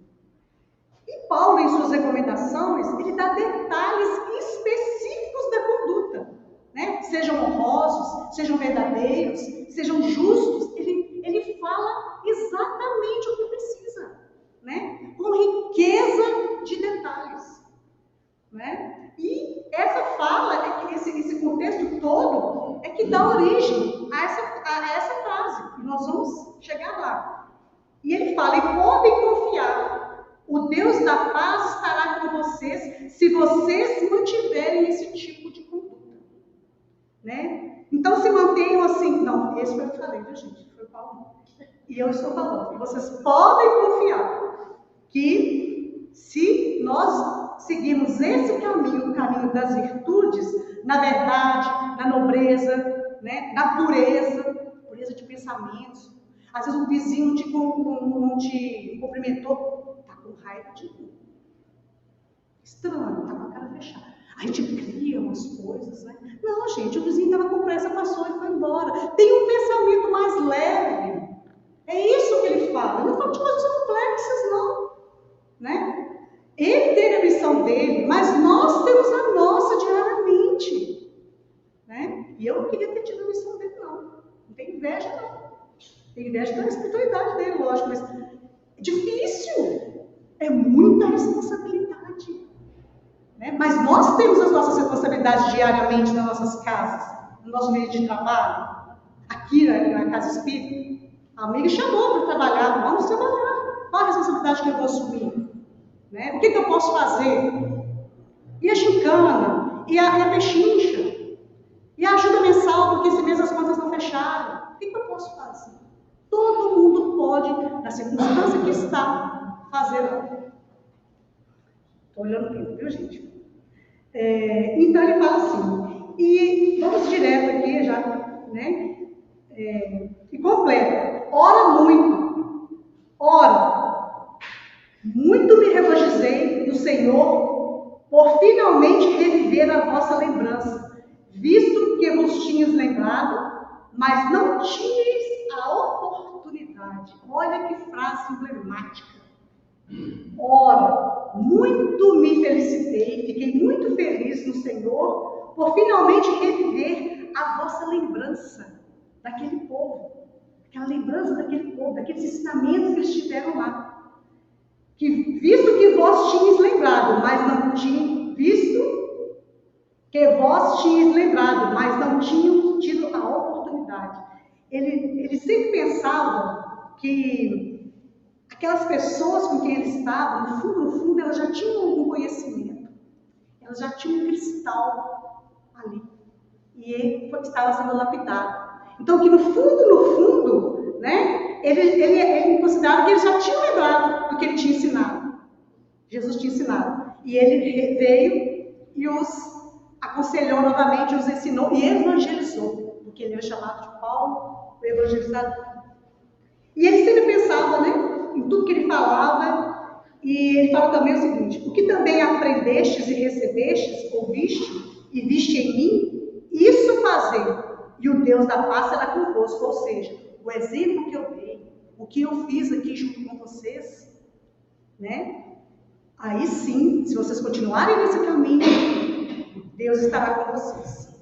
S2: E Paulo, em suas recomendações, ele dá detalhes específicos da conduta, né? Sejam honrosos, sejam verdadeiros, sejam justos. Ele fala exatamente o que precisa, né? Com riqueza de detalhes, né? E essa fala, esse contexto todo, é que dá origem a essa frase. E nós vamos chegar lá. E ele fala, e podem confiar, o Deus da paz estará com vocês, se vocês mantiverem esse tipo de conduta. Né? Então se mantenham assim. Não, esse foi o que eu falei, viu, gente? Foi o Paulo. E eu estou falando que vocês podem confiar que se nós seguirmos esse caminho, o caminho das virtudes, na verdade, na nobreza, né, na pureza de pensamentos, Às vezes o vizinho não te cumprimentou, está com raiva de mim. Estranho, está com a cara fechada. A gente cria umas coisas, né? Não, gente, o vizinho estava com pressa, passou e foi embora. Tem um pensamento mais leve. É isso que ele fala. Ele não fala de coisas complexas, não. Né? Ele teve a missão dele, mas nós temos a nossa diariamente. Né? E eu não queria ter tido a missão dele, não. Não tenho inveja, não. Tenho inveja da espiritualidade dele, lógico, mas é difícil. É muita responsabilidade. Né? Mas nós temos as nossas responsabilidades diariamente nas nossas casas, no nosso meio de trabalho, aqui na Casa Espírita. A amiga chamou para trabalhar, vamos trabalhar. Qual a responsabilidade que eu vou assumir? Né? O que eu posso fazer? E a gincana, e a pechincha, e a ajuda mensal, porque esse mês as contas não fecharam. O que eu posso fazer? Todo mundo pode, na circunstância que está, fazer algo. Estou olhando o tempo, viu, gente? Então ele fala assim, e vamos direto aqui já, né? E completa. Ora muito me regozijei no Senhor por finalmente reviver a vossa lembrança, visto que vos tinhas lembrado, mas não tinhas a oportunidade. Olha que frase emblemática. Ora, muito me felicitei, fiquei muito feliz no Senhor por finalmente reviver a vossa lembrança daquele povo, aquela lembrança daquele povo, daqueles ensinamentos que eles tiveram lá. Que, visto que vós tinhas lembrado, mas não tinham visto que vós tinhas lembrado, mas não tinham tido a oportunidade. Ele sempre pensava que aquelas pessoas com quem ele estava, no fundo, elas já tinham algum conhecimento. Elas já tinham um cristal ali. E ele estava sendo lapidado. Então, que no fundo, né, ele considerava que eles já tinham lembrado do que ele tinha ensinado. Jesus tinha ensinado. E ele veio e os aconselhou novamente, os ensinou e evangelizou. Porque ele era chamado de Paulo, o evangelizador. E ele sempre pensava, né, em tudo que ele falava. E ele fala também o seguinte: o que também aprendestes e recebestes, ouviste e viste em mim, isso fazei. E o Deus da paz será convosco. Ou seja, o exemplo que eu dei, o que eu fiz aqui junto com vocês, né? Aí sim, se vocês continuarem nesse caminho, Deus estará com vocês.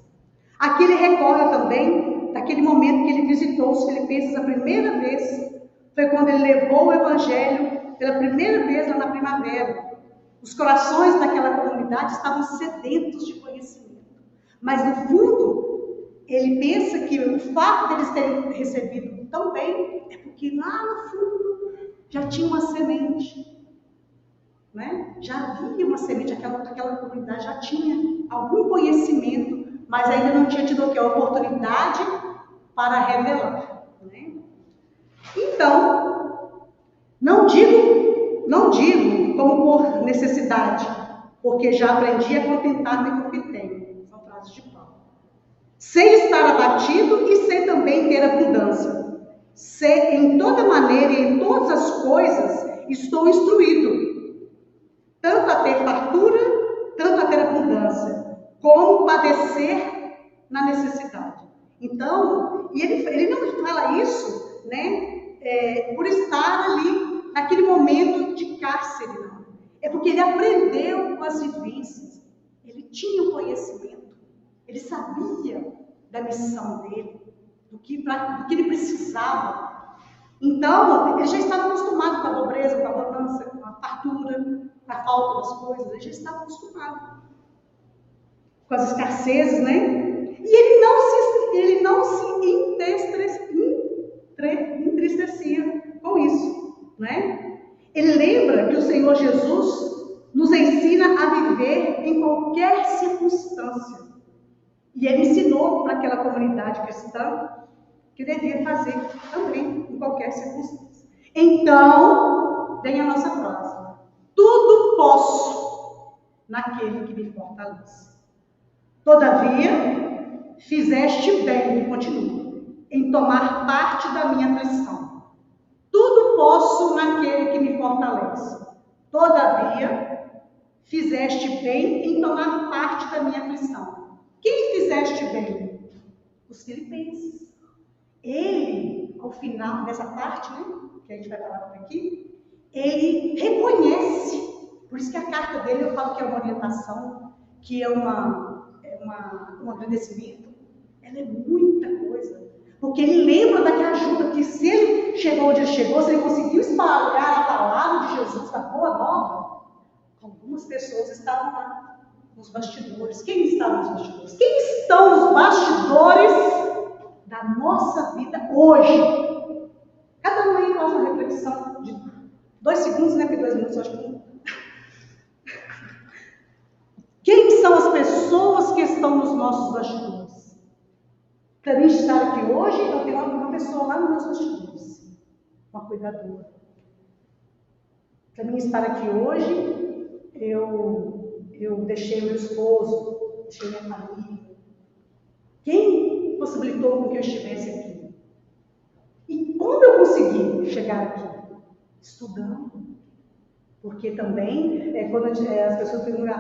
S2: Aqui ele recorre também daquele momento que ele visitou os filipenses a primeira vez. Foi quando ele levou o evangelho pela primeira vez lá na primavera. Os corações daquela comunidade estavam sedentos de conhecimento. Mas no fundo, ele pensa que o fato deles terem recebido tão bem é porque lá no fundo já tinha uma semente, né? Já havia uma semente, aquela comunidade já tinha algum conhecimento, mas ainda não tinha tido a oportunidade para revelar, né? Então, não digo como por necessidade, porque já aprendi a contentar-me com o que tenho. São frases de Paulo. Sei estar abatido e sei também ter abundância. Sei em toda maneira e em todas as coisas estou instruído, tanto a ter fartura, tanto a ter abundância, como padecer na necessidade. Então, e ele não fala isso, né, por estar ali naquele momento de cárcere, não. É porque ele aprendeu com as vivências, ele tinha o conhecimento, ele sabia da missão dele, do que ele precisava. Então, ele já estava acostumado com a pobreza, com a abundância, com a fartura, com a falta das coisas, ele já estava acostumado com as escassezes, né? E ele não se entristecia com isso, né? Ele lembra que o Senhor Jesus nos ensina a viver em qualquer circunstância. E ele ensinou para aquela comunidade cristã que devia fazer também em qualquer circunstância. Então, vem a nossa frase: tudo posso naquele que me fortalece. Todavia, fizeste bem, e continua, em tomar parte da minha aflição, tudo posso naquele que me fortalece. Todavia, fizeste bem em tomar parte da minha aflição. Quem fizeste bem? Os filipenses. Ele, ao final dessa parte, né, que a gente vai falar por aqui, ele reconhece. Por isso que a carta dele, eu falo que é uma orientação, que é um agradecimento. Ela é muita coisa. Porque ele lembra daquela ajuda, que se ele chegou onde ele chegou, se ele conseguiu espalhar a palavra de Jesus, da boa nova, algumas pessoas estavam lá, nos bastidores. Quem está nos bastidores? Quem estão nos bastidores da nossa vida hoje? Cada um aí faz uma reflexão de 2 segundos, né? Porque 2 minutos eu acho que não. Quem são as pessoas que estão nos nossos bastidores? Para mim estar aqui hoje, eu tenho uma pessoa lá nos meus bastidores, uma cuidadora. Para mim estar aqui hoje, eu deixei meu esposo, deixei minha família. Quem possibilitou com que eu estivesse aqui? E como eu consegui chegar aqui? Estudando. Porque também, quando as pessoas perguntam,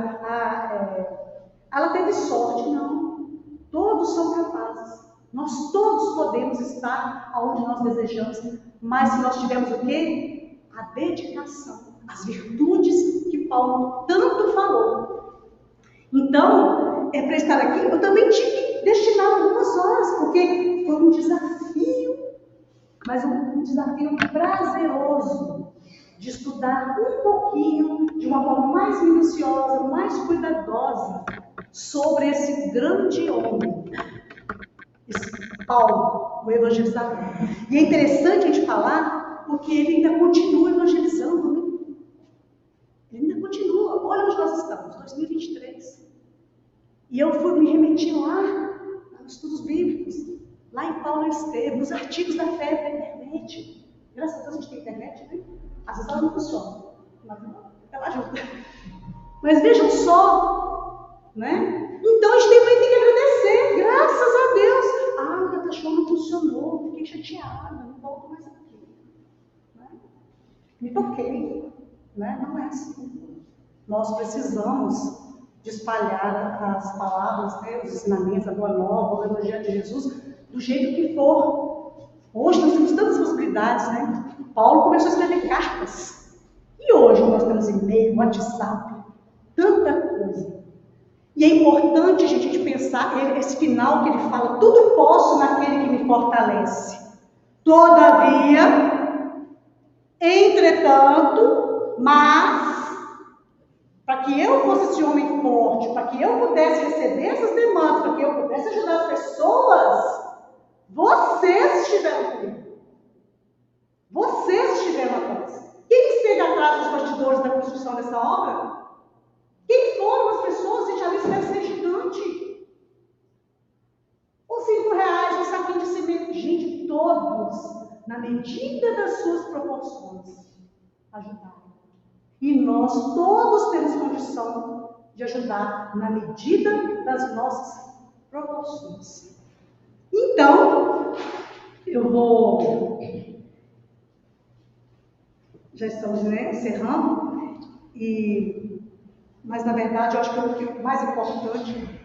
S2: ela teve sorte. Não. Todos são capazes. Nós todos podemos estar onde nós desejamos, mas se nós tivermos o quê? A dedicação, as virtudes que Paulo tanto falou. Então, para estar aqui, eu também tive que destinar algumas horas, porque foi um desafio, mas um desafio prazeroso, de estudar um pouquinho, de uma forma mais minuciosa, mais cuidadosa, sobre esse grande homem, esse Paulo, o evangelizador. E é interessante a gente falar, porque ele ainda continua evangelizando, né? Ele ainda continua. Olha onde nós estamos, 2023. E eu me remeti lá, nos estudos bíblicos, lá em Paulo e Estevão, nos artigos da fé da internet. Graças a Deus a gente tem internet, né? Às vezes ela não funciona, mas ela ajuda. Mas vejam só, né? Então a gente tem que agradecer, graças a Deus. O catachô não funcionou, fiquei chateada, não volto mais aqui. Né? Me toquei, né? Não é assim. Nós precisamos de espalhar as palavras, né? Os ensinamentos, a boa nova, o evangelho de Jesus, do jeito que for. Hoje nós temos tantas possibilidades, né? Paulo começou a escrever cartas. E hoje nós temos e-mail, WhatsApp, tanta coisa. E é importante a gente pensar, esse final que ele fala, tudo posso naquele que me fortalece. Todavia, entretanto, mas, para que eu fosse esse homem forte, para que eu pudesse receber essas demandas, para que eu pudesse ajudar as pessoas, vocês estiveram comigo. Vocês estiveram atrás. Quem esteve atrás dos bastidores da construção dessa obra? Quem foram as pessoas? Gente, ali deve ser gigante. Os R$5, um saquinho de cimento. Gente, todos, na medida das suas proporções, ajudaram. E nós todos temos condição de ajudar na medida das nossas proporções. Então, eu vou... Já estamos, né, encerrando. Mas, na verdade, eu acho que o mais importante,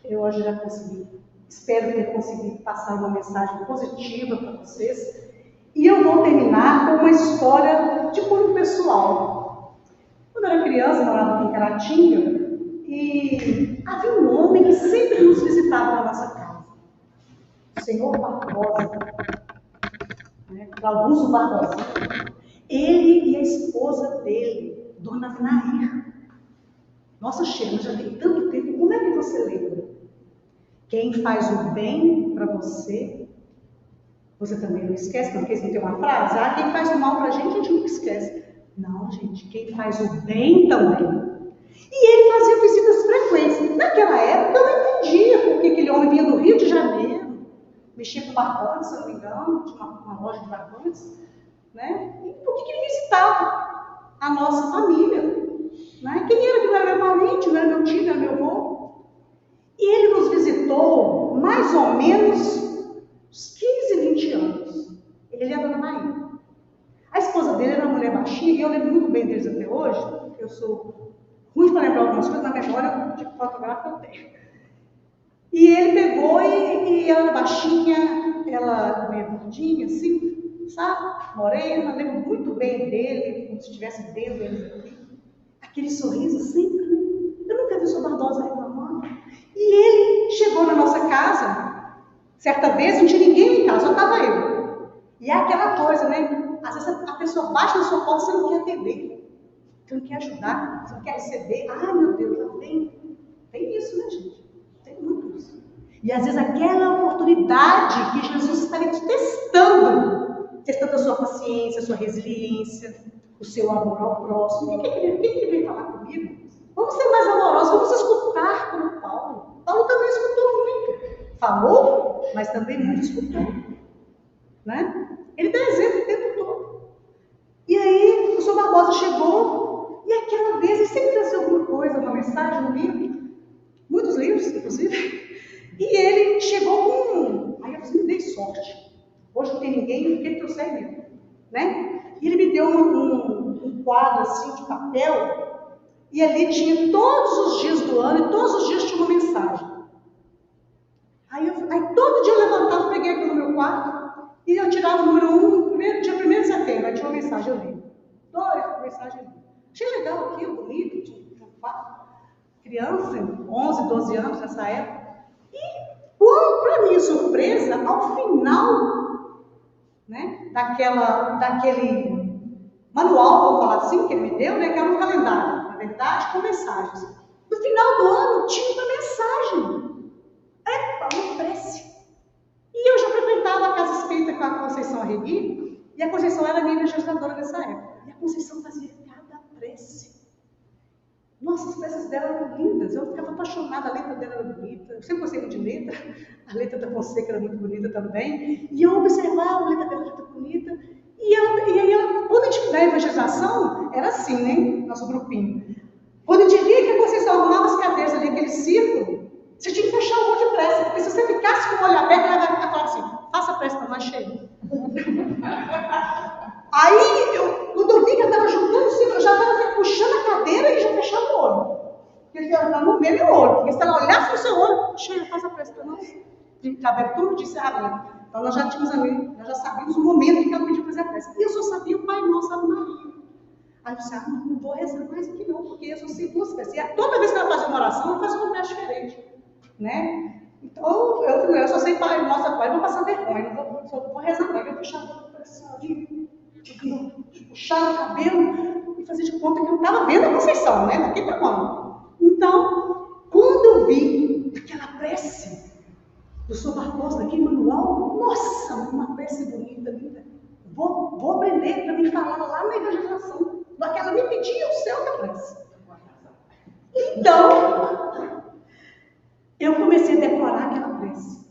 S2: eu hoje já consegui. Espero ter conseguido passar uma mensagem positiva para vocês. E eu vou terminar com uma história de cunho pessoal. Quando eu era criança, eu morava aqui em Caratinga, e havia um homem que sempre nos visitava na nossa casa. O senhor Barbosa, né? Augusto Barbosa. Ele e a esposa dele, Dona Nair. Nossa, Sheila, já tem tanto tempo, como é que você lembra? Quem faz o bem para você, você também não esquece, porque não tem uma frase, quem faz o mal para a gente nunca esquece. Não, gente, quem faz o bem também. E ele fazia visitas frequentes. Naquela época eu não entendia porque aquele homem vinha do Rio de Janeiro, mexia com barbantes, se eu não me engano, tinha uma loja de barbantes, né? E por que ele visitava a nossa família? Né? Quem era que não era meu parente, não era meu tio, não era meu avô? E ele nos visitou mais ou menos uns 15, 20 anos. Ele e a Dona Maria. A esposa e eu lembro muito bem deles até hoje. Eu sou ruim para lembrar algumas coisas, na memória de fotógrafo eu tenho. E ele pegou e ela era baixinha, ela meio gordinha, assim, sabe? Morena, lembro muito bem dele, como se estivesse vendo eles aqui. Aquele sorriso sempre, né? Eu nunca vi o Sr. Barbosa reclamando. E ele chegou na nossa casa, certa vez, não tinha ninguém em casa, só estava eu. E é aquela coisa, né? Às vezes a pessoa bate na sua porta, você não quer atender, você não quer ajudar, você não quer receber. Ai, meu Deus, lá vem. Tem isso, né, gente? Tem muito isso. E às vezes aquela oportunidade que Jesus está te testando a sua paciência, a sua resiliência, o seu amor ao próximo. Quem que vem falar comigo? Vamos ser mais amorosos, vamos escutar como Paulo. Paulo também escutou muito. Falou, mas também muito escutou. Né? Ele dá exemplo o tempo todo. E aí o Sr. Barbosa chegou, e aquela vez ele sempre trazia alguma coisa, uma mensagem no livro, muitos livros, inclusive, e ele chegou com aí eu me dei sorte. Hoje não tem ninguém, porque ele trouxe livro, né? E ele me deu um quadro assim de papel, e ali tinha todos os dias do ano, e todos os dias tinha uma mensagem. Aí todo dia eu levantava, peguei aqui no meu quarto, e eu tirava o número 1, dia 1º de setembro, aí tinha uma mensagem, eu li. 2 mensagens. Achei legal aquilo, bonito, tinha criança, 11, 12 anos nessa época. E, para minha surpresa, ao final, né, daquele manual, vamos falar assim, que ele me deu, né, que era um calendário, na verdade, com mensagens. No final do ano, tinha uma mensagem. Uma prece. E eu já frequentava a Casa Espírita com a Conceição Arregui, e a Conceição era minha legisladora nessa época. E a Conceição fazia cada prece. Nossa, as preces dela eram lindas, eu ficava apaixonada, a letra dela era bonita, eu sempre gostei muito de letra, a letra da Fonseca era muito bonita também, e eu observava a letra dela muito bonita, e aí ela, quando a gente na evangelização, era assim, né, nosso grupinho, quando a gente via que a Conceição arrumava as cadeiras ali, aquele círculo, você tinha que fechar um monte de prece, porque se você ficasse com o olho aberto, ela vai falar assim, faça a prece para nós, cheio. Aí, quando eu vi que ela estava juntando o círculo, eu já estava puxando a cadeira e já fechava o olho. Porque ela não vê meu olho, porque se ela olhasse no seu olho, cheio, faz a prece para nós. De abertura de encerramento. Então nós já tínhamos ali, nós já sabíamos o momento que ela pediu para fazer a prece. E eu só sabia o Pai Nosso, Ave Maria. Aí eu disse, não vou rezar mais aqui não, porque eu só sei 2 preces. E toda vez que ela fazia uma oração, ela fazia uma prece diferente. Né? Então, eu só sei Pai Nosso, Pai, vou passar vergonha, não vou rezar mais, eu puxava a pressão ali, puxar o cabelo e fazer de conta que eu não estava vendo a Conceição, né? Daquele tamanho. Então, quando eu vi aquela prece do Sr. Barbosa, daquele manual, nossa, uma prece bonita, linda. Vou aprender para me falar lá na evangelização. Ela me pedia o céu da prece. Então, eu comecei a decorar aquela prece.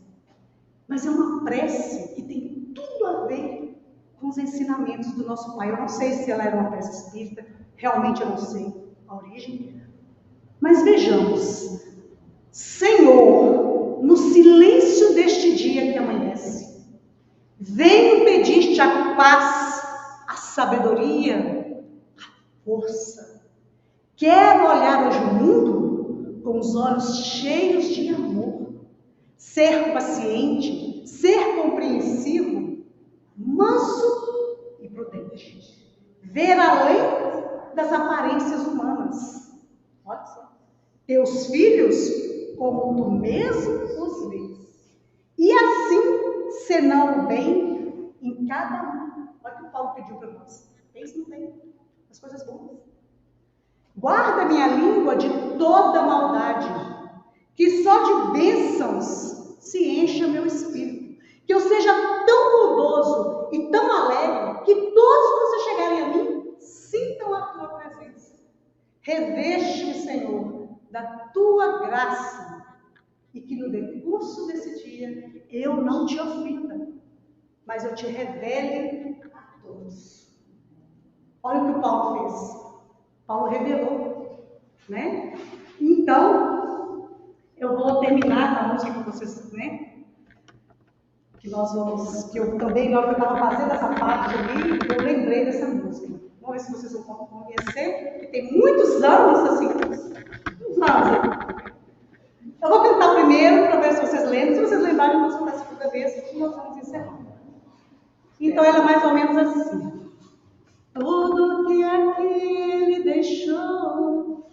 S2: Mas é uma prece que tem tudo a ver com os ensinamentos do nosso Pai. Eu não sei se ela era uma prece espírita, realmente eu não sei a origem. Mas vejamos, Senhor, no silêncio deste dia que amanhece, venho pedir-te a paz, a sabedoria, a força. Quero olhar hoje o mundo com os olhos cheios de amor, ser paciente, ser compreensivo, manso e prudente, ver além das aparências humanas. Olha só, teus filhos como tu mesmo os vês, e assim senão o bem em cada um. Olha o que o Paulo pediu para nós, pense no bem, as coisas boas. Guarda minha língua de toda maldade, que só de bênçãos se encha meu espírito, que eu seja tão bondoso e tão alegre, que todos que você chegarem a mim, sintam a tua presença. Reveste-me, Senhor, da tua graça, e que no decurso desse dia eu não te ofenda, mas eu te revele a todos. Olha o que o Paulo fez. Paulo revelou, né? Então, eu vou terminar com a música que vocês, né? Que eu também, na hora que eu estava fazendo essa parte ali, eu lembrei dessa música. Vamos ver se vocês vão conhecer, porque tem muitos anos, assim, uns anos. Eu vou cantar primeiro para ver se vocês lembram. Se vocês lembrarem, nós vamos para a segunda vez e nós vamos encerrar. Então ela é mais ou menos assim. Tudo que aquele deixou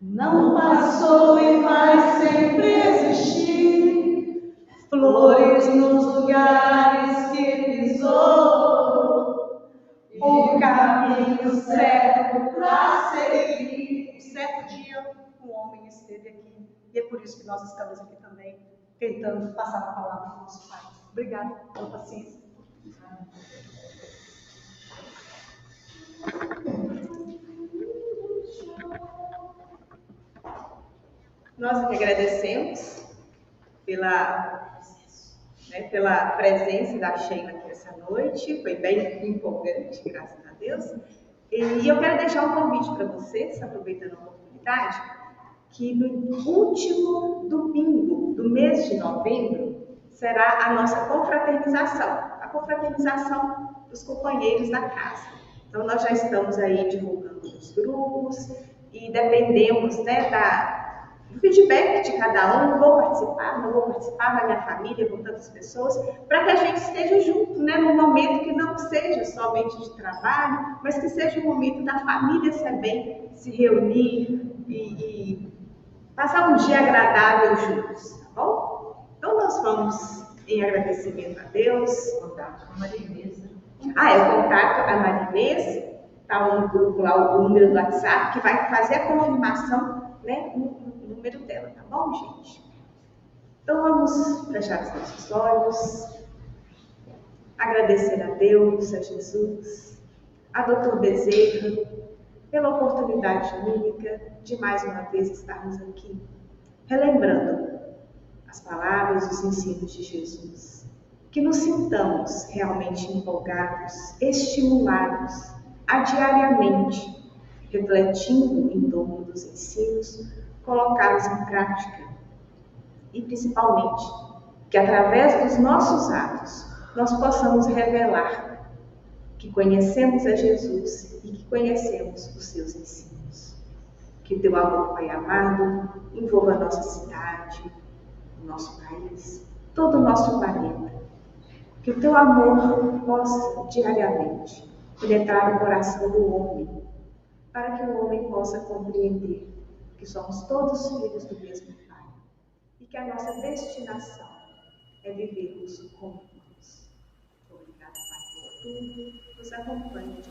S2: não passou e vai sempre existir. Flores nos lugares que pisou, o caminho certo para seguir. Um certo dia, um homem esteve aqui. E é por isso que nós estamos aqui também, tentando passar a palavra para o nosso Pai. Obrigada pela paciência.
S3: Nós que agradecemos pela presença da Sheila aqui essa noite. Foi bem empolgante, graças a Deus. E eu quero deixar um convite para vocês, aproveitando a oportunidade, que no último domingo do mês de novembro será a nossa confraternização, a confraternização dos companheiros da casa. Então nós já estamos aí divulgando nos grupos e dependemos, do feedback de cada um. Vou participar, não vou participar, vai minha família, vão tantas pessoas, para que a gente esteja junto, num momento que não seja somente de trabalho, mas que seja um momento da família também se reunir e passar um dia agradável juntos, tá bom? Então nós vamos em agradecimento a Deus.
S1: Contato com a Maria Inês.
S3: O contato a Maria Inês, está no grupo lá, o número do WhatsApp, que vai fazer a confirmação, no número dela, tá bom, gente? Então vamos fechar os nossos olhos, agradecer a Deus, a Jesus, a Dr. Bezerra, pela oportunidade única de mais uma vez estarmos aqui, relembrando as palavras e os ensinos de Jesus. Que nos sintamos realmente empolgados, estimulados a diariamente, refletindo em torno dos ensinos, colocá-los em prática. E principalmente, que através dos nossos atos, nós possamos revelar que conhecemos a Jesus e que conhecemos os seus ensinos. Que o teu amor, Pai amado, envolva a nossa cidade, o nosso país, todo o nosso planeta. Que o teu amor possa, diariamente, penetrar no coração do homem, para que o homem possa compreender que somos todos filhos do mesmo Pai e que a nossa destinação é vivermos como irmãos. Obrigada, Pai, por tudo. Nos acompanhe de